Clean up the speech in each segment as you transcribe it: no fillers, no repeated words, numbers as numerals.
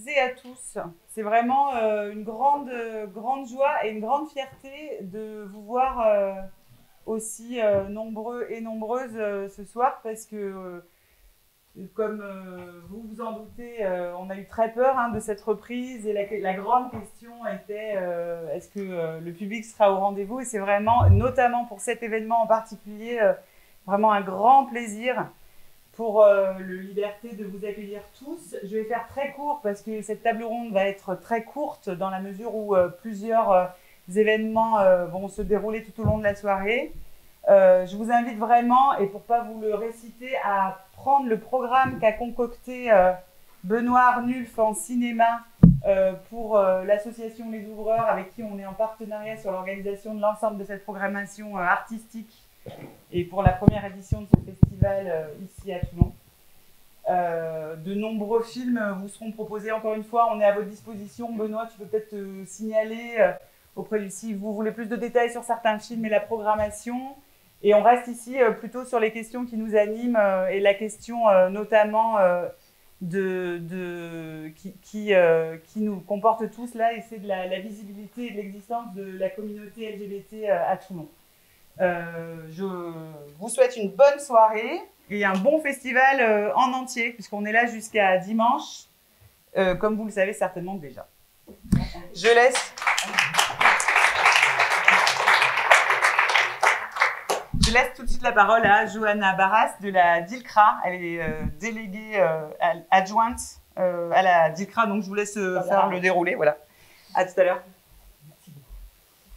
et à tous. C'est vraiment une grande joie et une grande fierté de vous voir aussi nombreux et nombreuses ce soir parce que, comme vous vous en doutez, on a eu très peur de cette reprise et la grande question était est-ce que le public sera au rendez-vous? Et c'est vraiment, notamment pour cet événement en particulier, vraiment un grand plaisir pour le Liberté de vous accueillir tous. Je vais faire très court parce que cette table ronde va être très courte dans la mesure où plusieurs événements vont se dérouler tout au long de la soirée. Je vous invite vraiment, et pour ne pas vous le réciter, à prendre le programme qu'a concocté Benoît Arnulf en cinéma pour l'association Les Ouvreurs, avec qui on est en partenariat sur l'organisation de l'ensemble de cette programmation artistique et pour la première édition de ce festival ici à Toulon. De nombreux films vous seront proposés. Encore une fois, on est à votre disposition. Benoît, tu peux peut-être te signaler auprès du si vous voulez plus de détails sur certains films et la programmation. Et on reste ici plutôt sur les questions qui nous animent et la question notamment qui nous comporte tous là, et c'est de la visibilité et de l'existence de la communauté LGBT à Toulon. Je vous souhaite une bonne soirée et un bon festival en entier, puisqu'on est là jusqu'à dimanche, comme vous le savez certainement déjà. Je laisse tout de suite la parole à Johanna Barras de la DILCRA. Elle est déléguée adjointe à la DILCRA, donc je vous laisse faire le déroulé. Voilà. À tout à l'heure.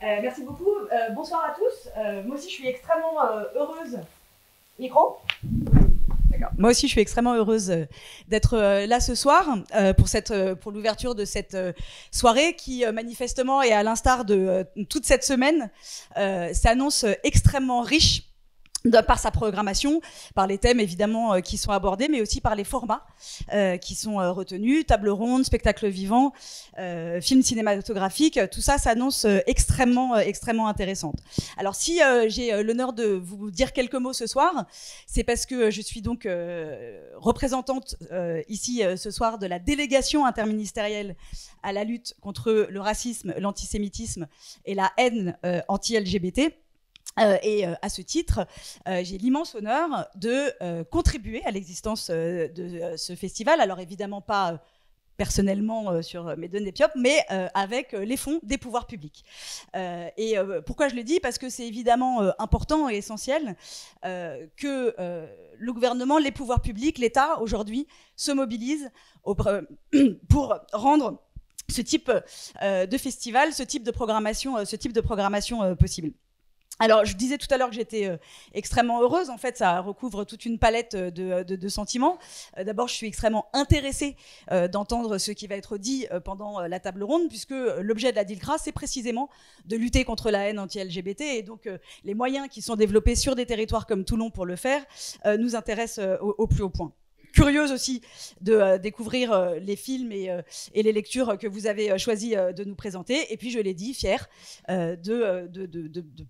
Merci beaucoup. Bonsoir à tous. Moi aussi, je suis extrêmement heureuse. Micro ? Moi aussi, je suis extrêmement heureuse d'être là ce soir pour l'ouverture de cette soirée qui, manifestement, et à l'instar de toute cette semaine, s'annonce extrêmement riche par sa programmation, par les thèmes évidemment qui sont abordés, mais aussi par les formats qui sont retenus, table ronde, spectacle vivant, film cinématographique, tout ça s'annonce extrêmement intéressante. Alors si j'ai l'honneur de vous dire quelques mots ce soir, c'est parce que je suis donc représentante ici ce soir de la délégation interministérielle à la lutte contre le racisme, l'antisémitisme et la haine anti-LGBT. Et à ce titre, j'ai l'immense honneur de contribuer à l'existence de ce festival. Alors évidemment pas personnellement sur mes données PIOP, mais avec les fonds des pouvoirs publics. Et pourquoi je le dis? Parce que c'est évidemment important et essentiel que le gouvernement, les pouvoirs publics, l'État aujourd'hui se mobilisent pour rendre ce type de festival, ce type de programmation possible. Alors, je disais tout à l'heure que j'étais extrêmement heureuse. En fait, ça recouvre toute une palette de sentiments. D'abord, je suis extrêmement intéressée d'entendre ce qui va être dit pendant la table ronde, puisque l'objet de la DILCRA, c'est précisément de lutter contre la haine anti-LGBT. Et donc, les moyens qui sont développés sur des territoires comme Toulon pour le faire nous intéressent au plus haut point. Curieuse aussi de découvrir les films et les lectures que vous avez choisi de nous présenter. Et puis, je l'ai dit, fière de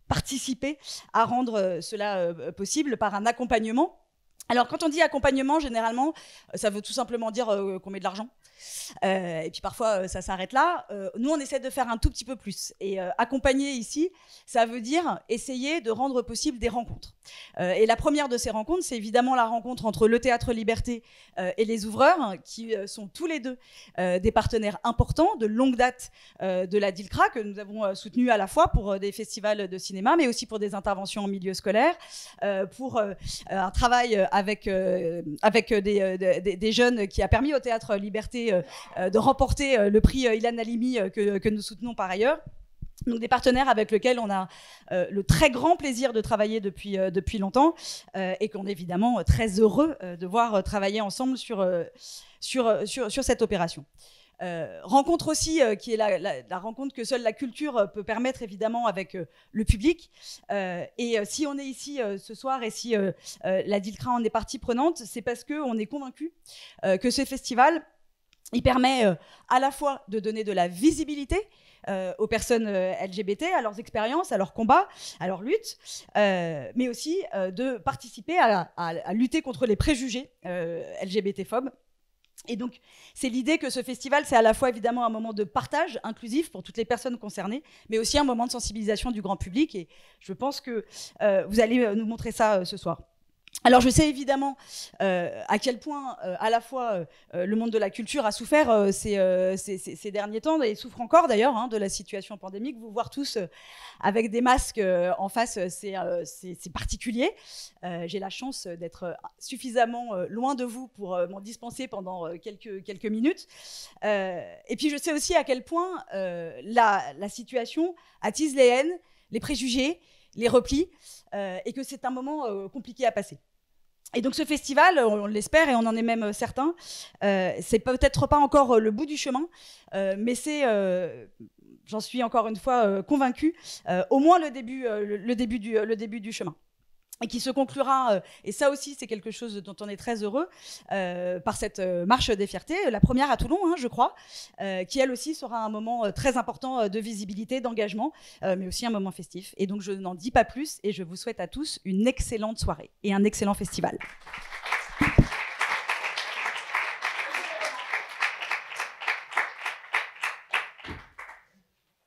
participer à rendre cela possible par un accompagnement. Alors, quand on dit accompagnement, généralement, ça veut tout simplement dire qu'on met de l'argent. Et puis parfois, ça s'arrête là. Nous, on essaie de faire un tout petit peu plus. Et accompagner ici, ça veut dire essayer de rendre possible des rencontres. Et la première de ces rencontres, c'est évidemment la rencontre entre le Théâtre Liberté et les Ouvreurs, qui sont tous les deux des partenaires importants de longue date de la DILCRA, que nous avons soutenu à la fois pour des festivals de cinéma, mais aussi pour des interventions en milieu scolaire, pour un travail avec des jeunes qui a permis au Théâtre Liberté de remporter le prix Ilan Halimi que nous soutenons par ailleurs. Donc des partenaires avec lesquels on a le très grand plaisir de travailler depuis longtemps et qu'on est évidemment très heureux de voir travailler ensemble sur cette opération. Rencontre aussi qui est la rencontre que seule la culture peut permettre évidemment avec le public. Et si on est ici ce soir et si la DILCRA en est partie prenante, c'est parce qu'on est convaincu que ce festival, il permet à la fois de donner de la visibilité aux personnes LGBT, à leurs expériences, à leurs combats, à leurs luttes, mais aussi de participer à lutter contre les préjugés LGBT-phobes Et donc, c'est l'idée que ce festival, c'est à la fois évidemment un moment de partage inclusif pour toutes les personnes concernées, mais aussi un moment de sensibilisation du grand public. Et je pense que vous allez nous montrer ça ce soir. Alors, je sais évidemment à quel point, à la fois, le monde de la culture a souffert ces derniers temps, et souffre encore d'ailleurs de la situation pandémique. Vous voir tous avec des masques en face, c'est particulier. J'ai la chance d'être suffisamment loin de vous pour m'en dispenser pendant quelques minutes. Et puis, je sais aussi à quel point la situation attise les haines, les préjugés, les replis, et que c'est un moment compliqué à passer. Et donc ce festival, on l'espère et on en est même certain, c'est peut-être pas encore le bout du chemin, mais c'est, j'en suis encore une fois convaincue, au moins le début du chemin. Et qui se conclura, et ça aussi c'est quelque chose dont on est très heureux, par cette marche des fiertés, la première à Toulon, je crois, qui elle aussi sera un moment très important de visibilité, d'engagement, mais aussi un moment festif. Et donc je n'en dis pas plus et je vous souhaite à tous une excellente soirée et un excellent festival.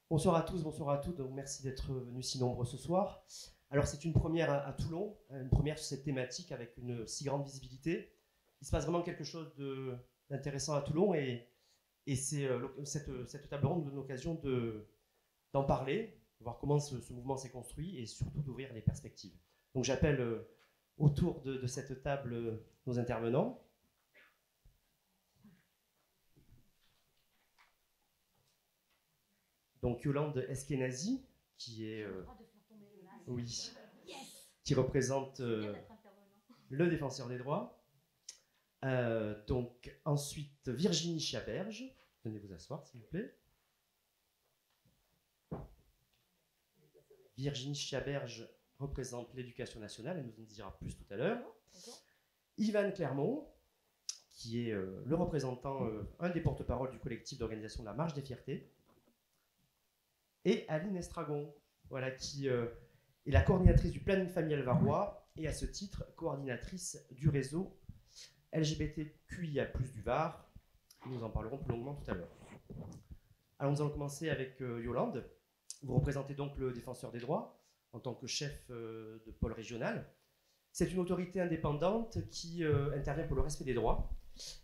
Bonsoir à tous, bonsoir à toutes. Donc, merci d'être venus si nombreux ce soir. Alors c'est une première à Toulon, une première sur cette thématique avec une si grande visibilité. Il se passe vraiment quelque chose d'intéressant à Toulon et cette table ronde nous donne l'occasion d'en parler, de voir comment ce mouvement s'est construit et surtout d'ouvrir les perspectives. Donc j'appelle autour de cette table nos intervenants. Donc Yolande Eskenazi, qui est... oui, qui représente le défenseur des droits. Donc ensuite Virginie Chiaberge, venez vous asseoir s'il vous plaît. Virginie Chiaberge représente l'éducation nationale, elle nous en dira plus tout à l'heure. Yvan Clermont, qui est le représentant, un des porte-parole du collectif d'organisation de la Marche des Fiertés. Et Aline Estragon, voilà, qui est la coordinatrice du planning familial varois et à ce titre coordinatrice du réseau LGBTQIA+ du Var. Nous en parlerons plus longuement tout à l'heure. Alors nous allons commencer avec Yolande. Vous représentez donc le défenseur des droits en tant que chef de pôle régional. C'est une autorité indépendante qui intervient pour le respect des droits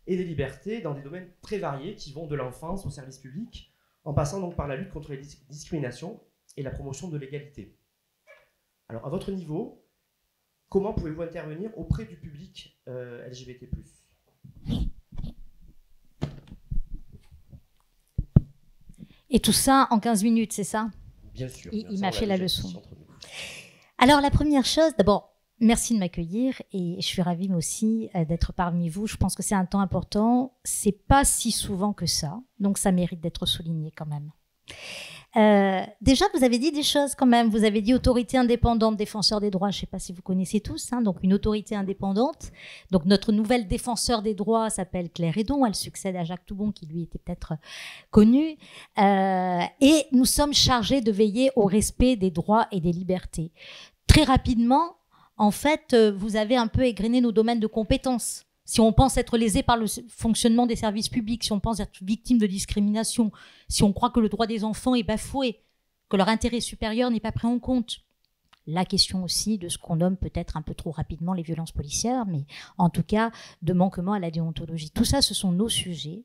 et des libertés dans des domaines très variés qui vont de l'enfance au service public, en passant donc par la lutte contre les discriminations et la promotion de l'égalité. Alors, à votre niveau, comment pouvez-vous intervenir auprès du public LGBT+. Et tout ça en 15 minutes, c'est ça? Bien sûr. Il m'a fait la leçon. Alors, la première chose, d'abord, merci de m'accueillir et je suis ravie, moi aussi, d'être parmi vous. Je pense que c'est un temps important. C'est pas si souvent que ça, donc ça mérite d'être souligné quand même. Déjà, vous avez dit des choses quand même. Vous avez dit autorité indépendante, défenseur des droits. Je ne sais pas si vous connaissez tous. Donc, une autorité indépendante. Donc, notre nouvelle défenseur des droits s'appelle Claire Hédon. Elle succède à Jacques Toubon, qui lui était peut-être connu. Et nous sommes chargés de veiller au respect des droits et des libertés. Très rapidement, en fait, vous avez un peu égrené nos domaines de compétences. Si on pense être lésé par le fonctionnement des services publics, si on pense être victime de discrimination, si on croit que le droit des enfants est bafoué, que leur intérêt supérieur n'est pas pris en compte. La question aussi de ce qu'on nomme peut-être un peu trop rapidement les violences policières, mais en tout cas de manquement à la déontologie. Tout ça, ce sont nos sujets.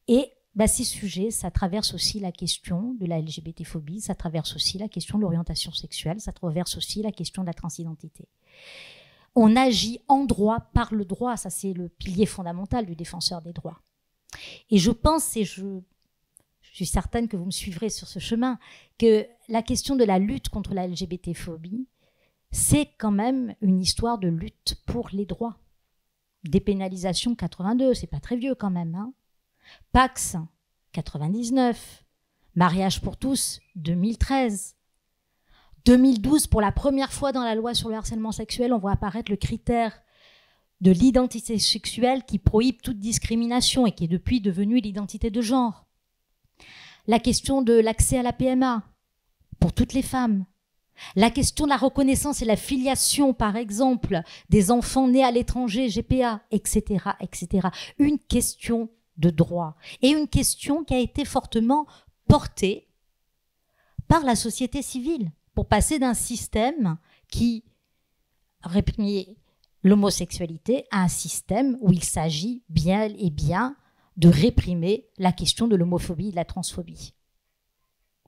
Et ces sujets, ça traverse aussi la question de la LGBT-phobie, ça traverse aussi la question de l'orientation sexuelle, ça traverse aussi la question de la transidentité. On agit en droit par le droit, ça c'est le pilier fondamental du défenseur des droits. Et je pense, et je suis certaine que vous me suivrez sur ce chemin, que la question de la lutte contre la LGBT-phobie, c'est quand même une histoire de lutte pour les droits. Dépénalisation 82, c'est pas très vieux quand même. Pax 99, mariage pour tous 2013. 2012, pour la première fois dans la loi sur le harcèlement sexuel, on voit apparaître le critère de l'identité sexuelle qui prohibe toute discrimination et qui est depuis devenue l'identité de genre. La question de l'accès à la PMA pour toutes les femmes. La question de la reconnaissance et la filiation, par exemple, des enfants nés à l'étranger, GPA, etc., etc. Une question de droit et une question qui a été fortement portée par la société civile pour passer d'un système qui répugnait l'homosexualité à un système où il s'agit bien et bien de réprimer la question de l'homophobie et de la transphobie.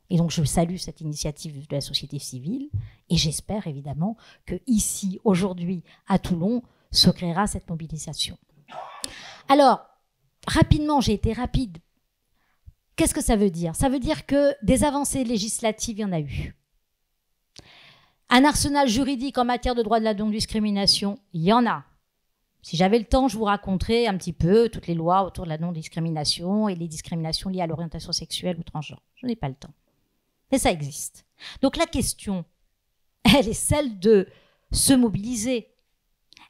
Et donc je salue cette initiative de la société civile et j'espère évidemment que ici, aujourd'hui, à Toulon, se créera cette mobilisation. Alors, rapidement, j'ai été rapide. Qu'est-ce que ça veut dire? Ça veut dire que des avancées législatives, il y en a eu. Un arsenal juridique en matière de droit de la non-discrimination, il y en a. Si j'avais le temps, je vous raconterais un petit peu toutes les lois autour de la non-discrimination et les discriminations liées à l'orientation sexuelle ou transgenre. Je n'ai pas le temps. Mais ça existe. Donc la question, elle est celle de se mobiliser.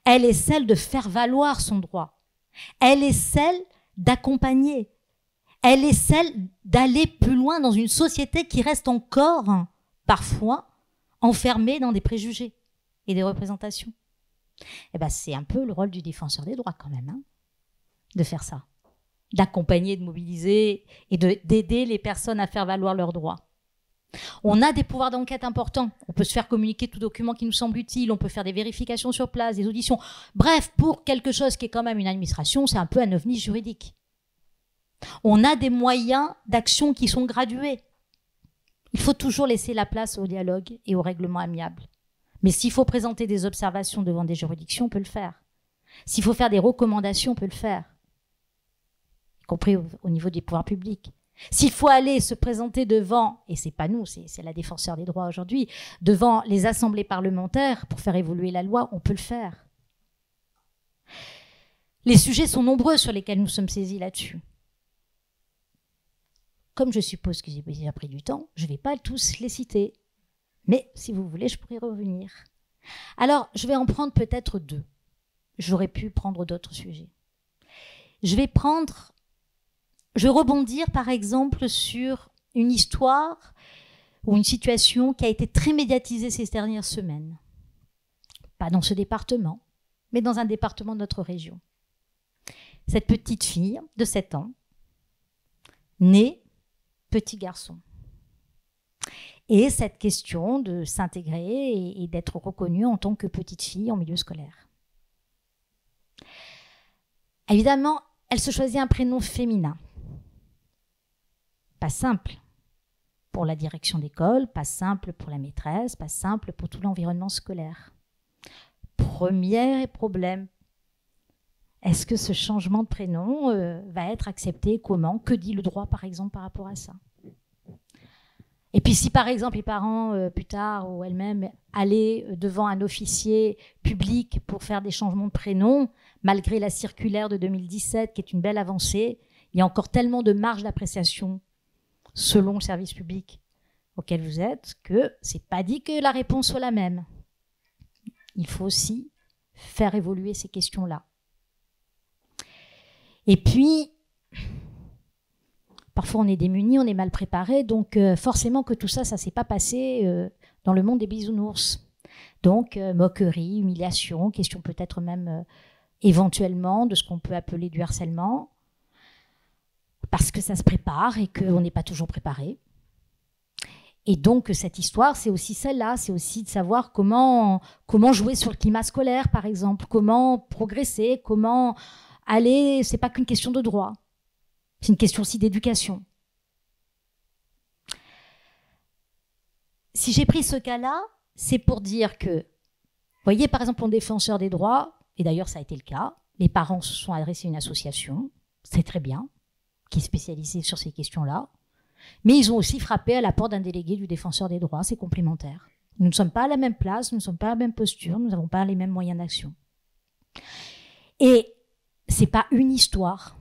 Elle est celle de faire valoir son droit. Elle est celle d'accompagner. Elle est celle d'aller plus loin dans une société qui reste encore, parfois, enfermée dans des préjugés et des représentations. Eh ben, c'est un peu le rôle du défenseur des droits quand même, hein, de faire ça. D'accompagner, de mobiliser et d'aider les personnes à faire valoir leurs droits. On a des pouvoirs d'enquête importants. On peut se faire communiquer tout document qui nous semble utile. On peut faire des vérifications sur place, des auditions. Bref, pour quelque chose qui est quand même une administration, c'est un peu un ovni juridique. On a des moyens d'action qui sont gradués. Il faut toujours laisser la place au dialogue et au règlement amiable. Mais s'il faut présenter des observations devant des juridictions, on peut le faire. S'il faut faire des recommandations, on peut le faire. Y compris au niveau des pouvoirs publics. S'il faut aller se présenter devant, et c'est pas nous, c'est la défenseur des droits aujourd'hui, devant les assemblées parlementaires pour faire évoluer la loi, on peut le faire. Les sujets sont nombreux sur lesquels nous sommes saisis là-dessus. Comme je suppose que j'ai déjà pris du temps, je ne vais pas tous les citer. Mais si vous voulez, je pourrais y revenir. Alors, je vais en prendre peut-être deux. J'aurais pu prendre d'autres sujets. Je vais rebondir par exemple sur une histoire ou une situation qui a été très médiatisée ces dernières semaines. Pas dans ce département, mais dans un département de notre région. Cette petite fille de 7 ans, née petit garçon. Et cette question de s'intégrer et d'être reconnue en tant que petite fille en milieu scolaire. Évidemment, elle se choisit un prénom féminin. Pas simple pour la direction d'école, pas simple pour la maîtresse, pas simple pour tout l'environnement scolaire. Premier problème, est-ce que ce changement de prénom va être accepté? Comment? Que dit le droit, par exemple, par rapport à ça? Et puis si, par exemple, les parents, plus tard, ou elles-mêmes, allaient devant un officier public pour faire des changements de prénom, malgré la circulaire de 2017, qui est une belle avancée, il y a encore tellement de marge d'appréciation selon le service public auquel vous êtes, que c'est pas dit que la réponse soit la même. Il faut aussi faire évoluer ces questions-là. Et puis, parfois on est démunis, on est mal préparé, donc forcément que tout ça, ça ne s'est pas passé dans le monde des bisounours. Donc, moquerie, humiliation, question peut-être même éventuellement de ce qu'on peut appeler du harcèlement, parce que ça se prépare et qu'on n'est pas toujours préparé. Et donc, cette histoire, c'est aussi celle-là, c'est aussi de savoir comment jouer sur le climat scolaire, par exemple, comment progresser, comment aller, c'est pas qu'une question de droit, c'est une question aussi d'éducation. Si j'ai pris ce cas-là, c'est pour dire que, vous voyez, par exemple, en défenseur des droits, et d'ailleurs ça a été le cas, les parents se sont adressés à une association, c'est très bien, qui est spécialisée sur ces questions-là, mais ils ont aussi frappé à la porte d'un délégué du défenseur des droits, c'est complémentaire. Nous ne sommes pas à la même place, nous ne sommes pas à la même posture, nous n'avons pas les mêmes moyens d'action. Et c'est pas une histoire,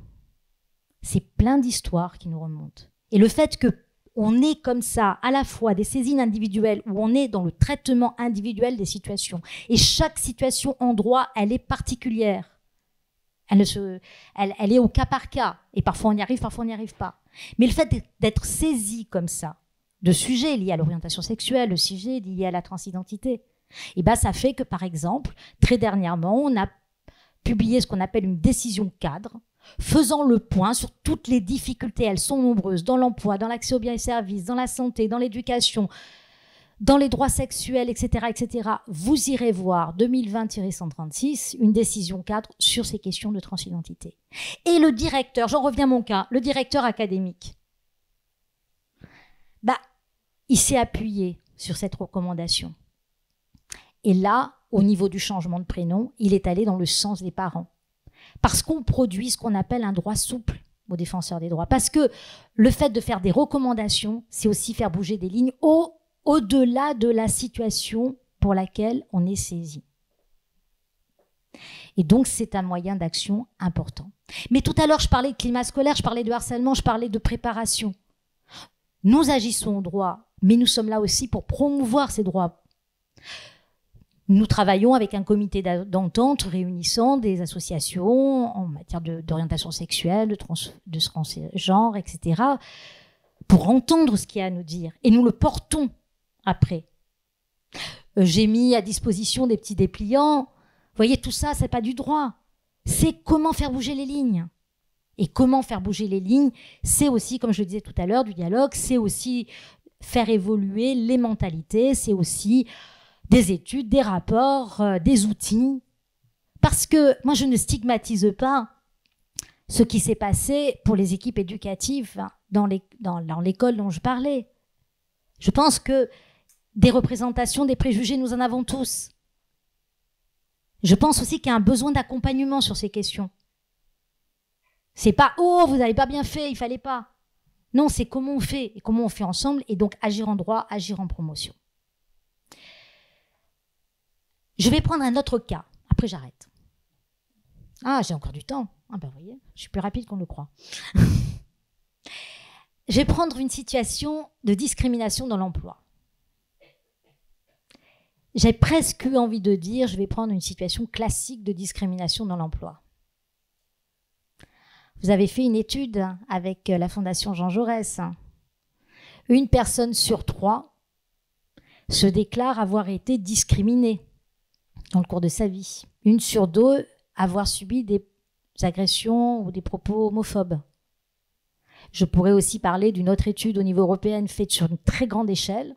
c'est plein d'histoires qui nous remontent. Et le fait qu'on ait comme ça à la fois des saisines individuelles où on est dans le traitement individuel des situations, et chaque situation en droit, elle est particulière. Elle est au cas par cas, et parfois on y arrive, parfois on n'y arrive pas. Mais le fait d'être saisi comme ça, de sujets liés à l'orientation sexuelle, de sujets liés à la transidentité. Et ben, ça fait que, par exemple, très dernièrement, on a publié ce qu'on appelle une décision cadre, faisant le point sur toutes les difficultés, elles sont nombreuses, dans l'emploi, dans l'accès aux biens et services, dans la santé, dans l'éducation, dans les droits sexuels, etc., etc. Vous irez voir 2020-136, une décision cadre sur ces questions de transidentité. Et le directeur, j'en reviens à mon cas, le directeur académique, bah, il s'est appuyé sur cette recommandation. Et là, au niveau du changement de prénom, il est allé dans le sens des parents. Parce qu'on produit ce qu'on appelle un droit souple aux défenseurs des droits. Parce que le fait de faire des recommandations, c'est aussi faire bouger des lignes au-delà de la situation pour laquelle on est saisi. Et donc, c'est un moyen d'action important. Mais tout à l'heure, je parlais de climat scolaire, je parlais de harcèlement, je parlais de préparation. Nous agissons au droit, mais nous sommes là aussi pour promouvoir ces droits. Nous travaillons avec un comité d'entente réunissant des associations en matière d'orientation sexuelle, de transgenre, etc., pour entendre ce qu'il y a à nous dire. Et nous le portons après. J'ai mis à disposition des petits dépliants. Vous voyez, tout ça, c'est pas du droit. C'est comment faire bouger les lignes. Et comment faire bouger les lignes, c'est aussi, comme je le disais tout à l'heure, du dialogue, c'est aussi faire évoluer les mentalités, c'est aussi des études, des rapports, des outils. Parce que moi, je ne stigmatise pas ce qui s'est passé pour les équipes éducatives dans l'école dont je parlais. Je pense que des représentations, des préjugés, nous en avons tous. Je pense aussi qu'il y a un besoin d'accompagnement sur ces questions. C'est pas « Oh, vous n'avez pas bien fait, il fallait pas ». Non, c'est comment on fait, et comment on fait ensemble, et donc agir en droit, agir en promotion. Je vais prendre un autre cas, après j'arrête. Ah, j'ai encore du temps. Ah ben vous voyez, je suis plus rapide qu'on le croit. Je vais prendre une situation de discrimination dans l'emploi. J'ai presque eu envie de dire, je vais prendre une situation classique de discrimination dans l'emploi. Vous avez fait une étude avec la Fondation Jean Jaurès. Une personne sur 3 se déclare avoir été discriminée dans le cours de sa vie. 1 sur 2 avoir subi des agressions ou des propos homophobes. Je pourrais aussi parler d'une autre étude au niveau européen faite sur une très grande échelle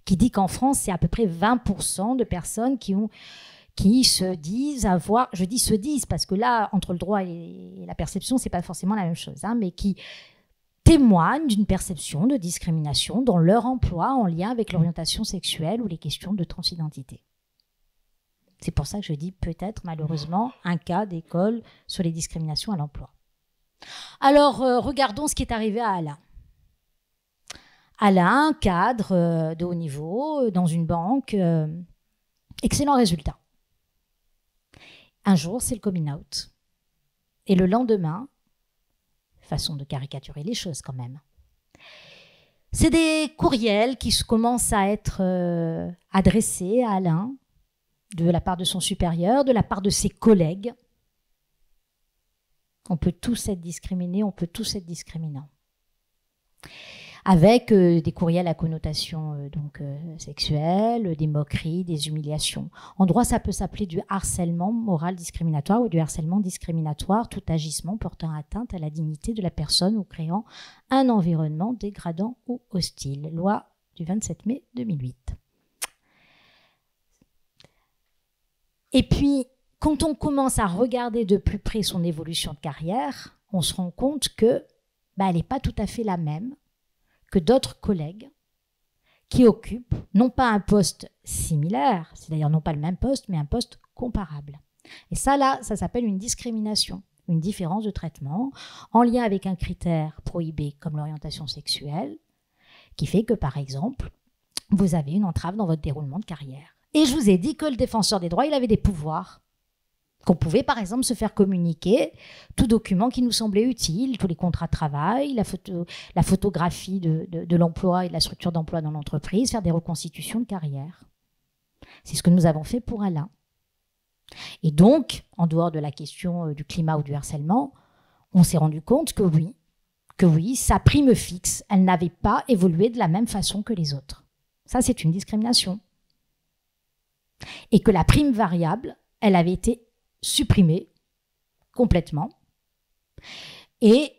qui dit qu'en France, c'est à peu près 20% de personnes qui se disent avoir, je dis se disent parce que là, entre le droit et la perception, c'est pas forcément la même chose, hein, mais qui témoignent d'une perception de discrimination dans leur emploi en lien avec l'orientation sexuelle ou les questions de transidentité. C'est pour ça que je dis peut-être, malheureusement, un cas d'école sur les discriminations à l'emploi. Alors, regardons ce qui est arrivé à Alain. Alain, cadre de haut niveau, dans une banque, excellent résultat. Un jour, c'est le coming out. Et le lendemain, façon de caricaturer les choses quand même, c'est des courriels qui commencent à être adressés à Alain, de la part de son supérieur, de la part de ses collègues. On peut tous être discriminés, on peut tous être discriminants. Avec des courriels à connotation sexuelle, des moqueries, des humiliations. En droit, ça peut s'appeler du harcèlement moral discriminatoire ou du harcèlement discriminatoire, tout agissement portant atteinte à la dignité de la personne ou créant un environnement dégradant ou hostile. Loi du 27 mai 2008. Et puis, quand on commence à regarder de plus près son évolution de carrière, on se rend compte que elle n'est pas tout à fait la même que d'autres collègues qui occupent non pas un poste similaire, c'est d'ailleurs non pas le même poste, mais un poste comparable. Et ça, là, ça s'appelle une discrimination, une différence de traitement en lien avec un critère prohibé comme l'orientation sexuelle, qui fait que, par exemple, vous avez une entrave dans votre déroulement de carrière. Et je vous ai dit que le défenseur des droits, il avait des pouvoirs. Qu'on pouvait, par exemple, se faire communiquer tout document qui nous semblait utile, tous les contrats de travail, la photographie de l'emploi et de la structure d'emploi dans l'entreprise, faire des reconstitutions de carrière. C'est ce que nous avons fait pour Alain. Et donc, en dehors de la question du climat ou du harcèlement, on s'est rendu compte que oui, que oui, sa prime fixe, elle n'avait pas évolué de la même façon que les autres. Ça, c'est une discrimination. Et que la prime variable, elle avait été supprimée complètement. Et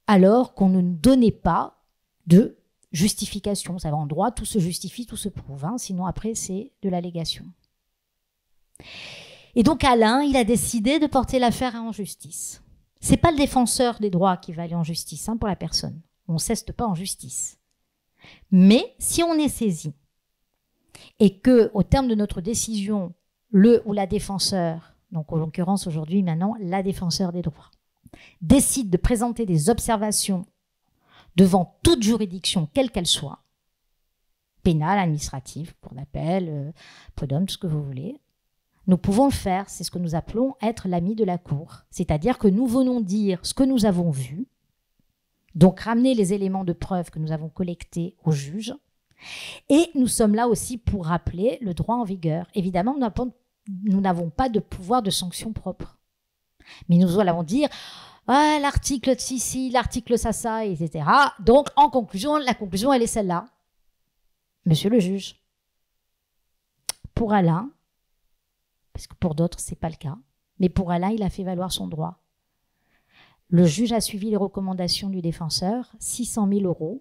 alors qu'on ne donnait pas de justification. Vous savez, en droit, tout se justifie, tout se prouve. Hein, sinon, après, c'est de l'allégation. Et donc, Alain, il a décidé de porter l'affaire en justice. C'est pas le défenseur des droits qui va aller en justice, hein, pour la personne. On ne s'este pas en justice. Mais si on est saisi et que, au terme de notre décision, le ou la défenseur, donc en l'occurrence aujourd'hui maintenant la défenseur des droits, décide de présenter des observations devant toute juridiction, quelle qu'elle soit, pénale, administrative, cour d'appel, prud'homme, tout ce que vous voulez, nous pouvons le faire. C'est ce que nous appelons être l'ami de la cour. C'est-à-dire que nous venons dire ce que nous avons vu, donc ramener les éléments de preuve que nous avons collectés au juge, et nous sommes là aussi pour rappeler le droit en vigueur. Évidemment, nous n'avons pas de pouvoir de sanction propre. Mais nous allons dire ah, l'article ci, l'article ça, etc. Donc, en conclusion, la conclusion, elle est celle-là. Monsieur le juge, pour Alain, parce que pour d'autres, ce n'est pas le cas, mais pour Alain, il a fait valoir son droit. Le juge a suivi les recommandations du défenseur, 600 000 €,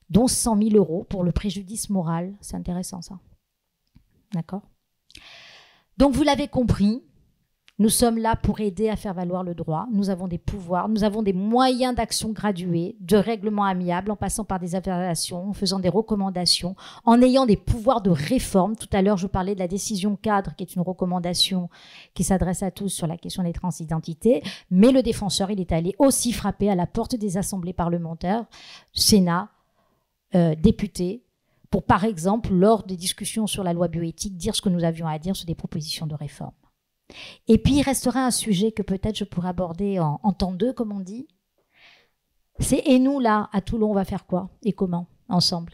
dont 100 000 € pour le préjudice moral. C'est intéressant, ça. D'accord ? Donc, vous l'avez compris, nous sommes là pour aider à faire valoir le droit. Nous avons des pouvoirs, nous avons des moyens d'action gradués, de règlements amiables, en passant par des observations, en faisant des recommandations, en ayant des pouvoirs de réforme. Tout à l'heure, je parlais de la décision cadre, qui est une recommandation qui s'adresse à tous sur la question des transidentités. Mais le défenseur, il est allé aussi frapper à la porte des assemblées parlementaires, Sénat, députés, pour, par exemple, lors des discussions sur la loi bioéthique, dire ce que nous avions à dire sur des propositions de réforme. Et puis, il restera un sujet que peut-être je pourrais aborder en temps 2, comme on dit. C'est et nous, là, à Toulon, on va faire quoi et comment, ensemble?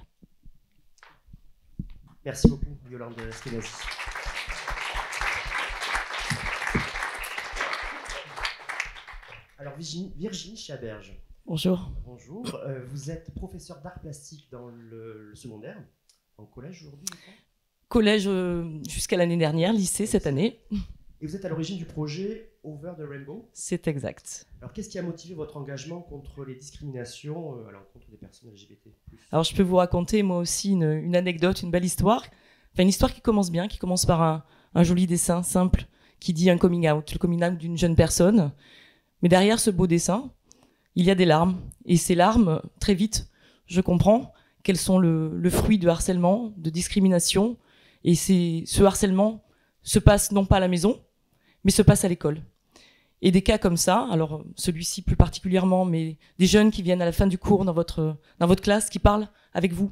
Merci beaucoup, Yolande Eskenazi. Alors, Virginie Chaberge. Bonjour. Bonjour. Vous êtes professeur d'art plastique dans le secondaire, en collège aujourd'hui, je crois. Collège jusqu'à l'année dernière, lycée cette année. Et vous êtes à l'origine du projet Over the Rainbow. C'est exact. Alors, qu'est-ce qui a motivé votre engagement contre les discriminations à l'encontre des personnes LGBT? Alors, je peux vous raconter, moi aussi, une anecdote, une belle histoire. Enfin, une histoire qui commence bien, qui commence par un joli dessin simple qui dit un coming out, le coming out d'une jeune personne. Mais derrière ce beau dessin, il y a des larmes. Et ces larmes, très vite, je comprends qu'elles sont le fruit de harcèlement, de discrimination. Et ce harcèlement se passe non pas à la maison, mais se passe à l'école. Et des cas comme ça, alors celui-ci plus particulièrement, mais des jeunes qui viennent à la fin du cours dans votre classe, qui parlent avec vous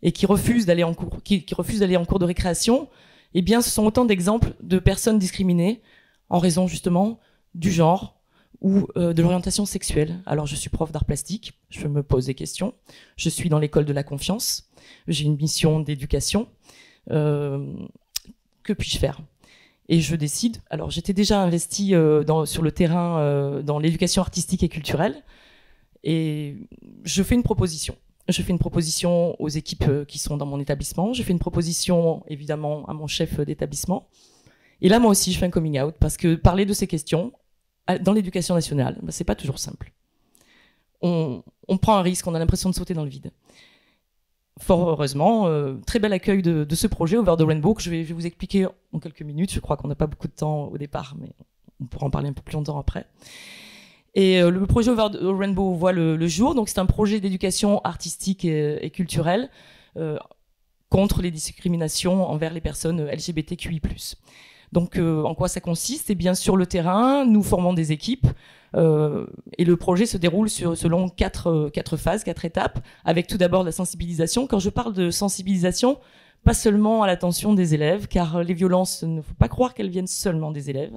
et qui refusent d'aller en cours, qui refusent d'aller en cours de récréation, eh bien, ce sont autant d'exemples de personnes discriminées en raison justement du genre ou de l'orientation sexuelle. Alors, je suis prof d'art plastique, je me pose des questions, je suis dans l'école de la confiance, j'ai une mission d'éducation. Que puis-je faire? Et je décide, alors j'étais déjà investie sur le terrain dans l'éducation artistique et culturelle, et je fais une proposition. Je fais une proposition aux équipes qui sont dans mon établissement, je fais une proposition évidemment à mon chef d'établissement, et là moi aussi je fais un coming out, parce que parler de ces questions dans l'éducation nationale, c'est pas toujours simple. On prend un risque, on a l'impression de sauter dans le vide. Fort heureusement, très bel accueil de ce projet Over the Rainbow que je vais vous expliquer en quelques minutes. Je crois qu'on n'a pas beaucoup de temps au départ, mais on pourra en parler un peu plus longtemps après. Et le projet Over the Rainbow voit le jour. Donc c'est un projet d'éducation artistique et culturelle contre les discriminations envers les personnes LGBTQI+. Donc en quoi ça consiste? Eh bien, sur le terrain, nous formons des équipes. Et le projet se déroule selon quatre phases, 4 étapes, avec tout d'abord la sensibilisation. Quand je parle de sensibilisation, pas seulement à l'attention des élèves, car les violences, il ne faut pas croire qu'elles viennent seulement des élèves.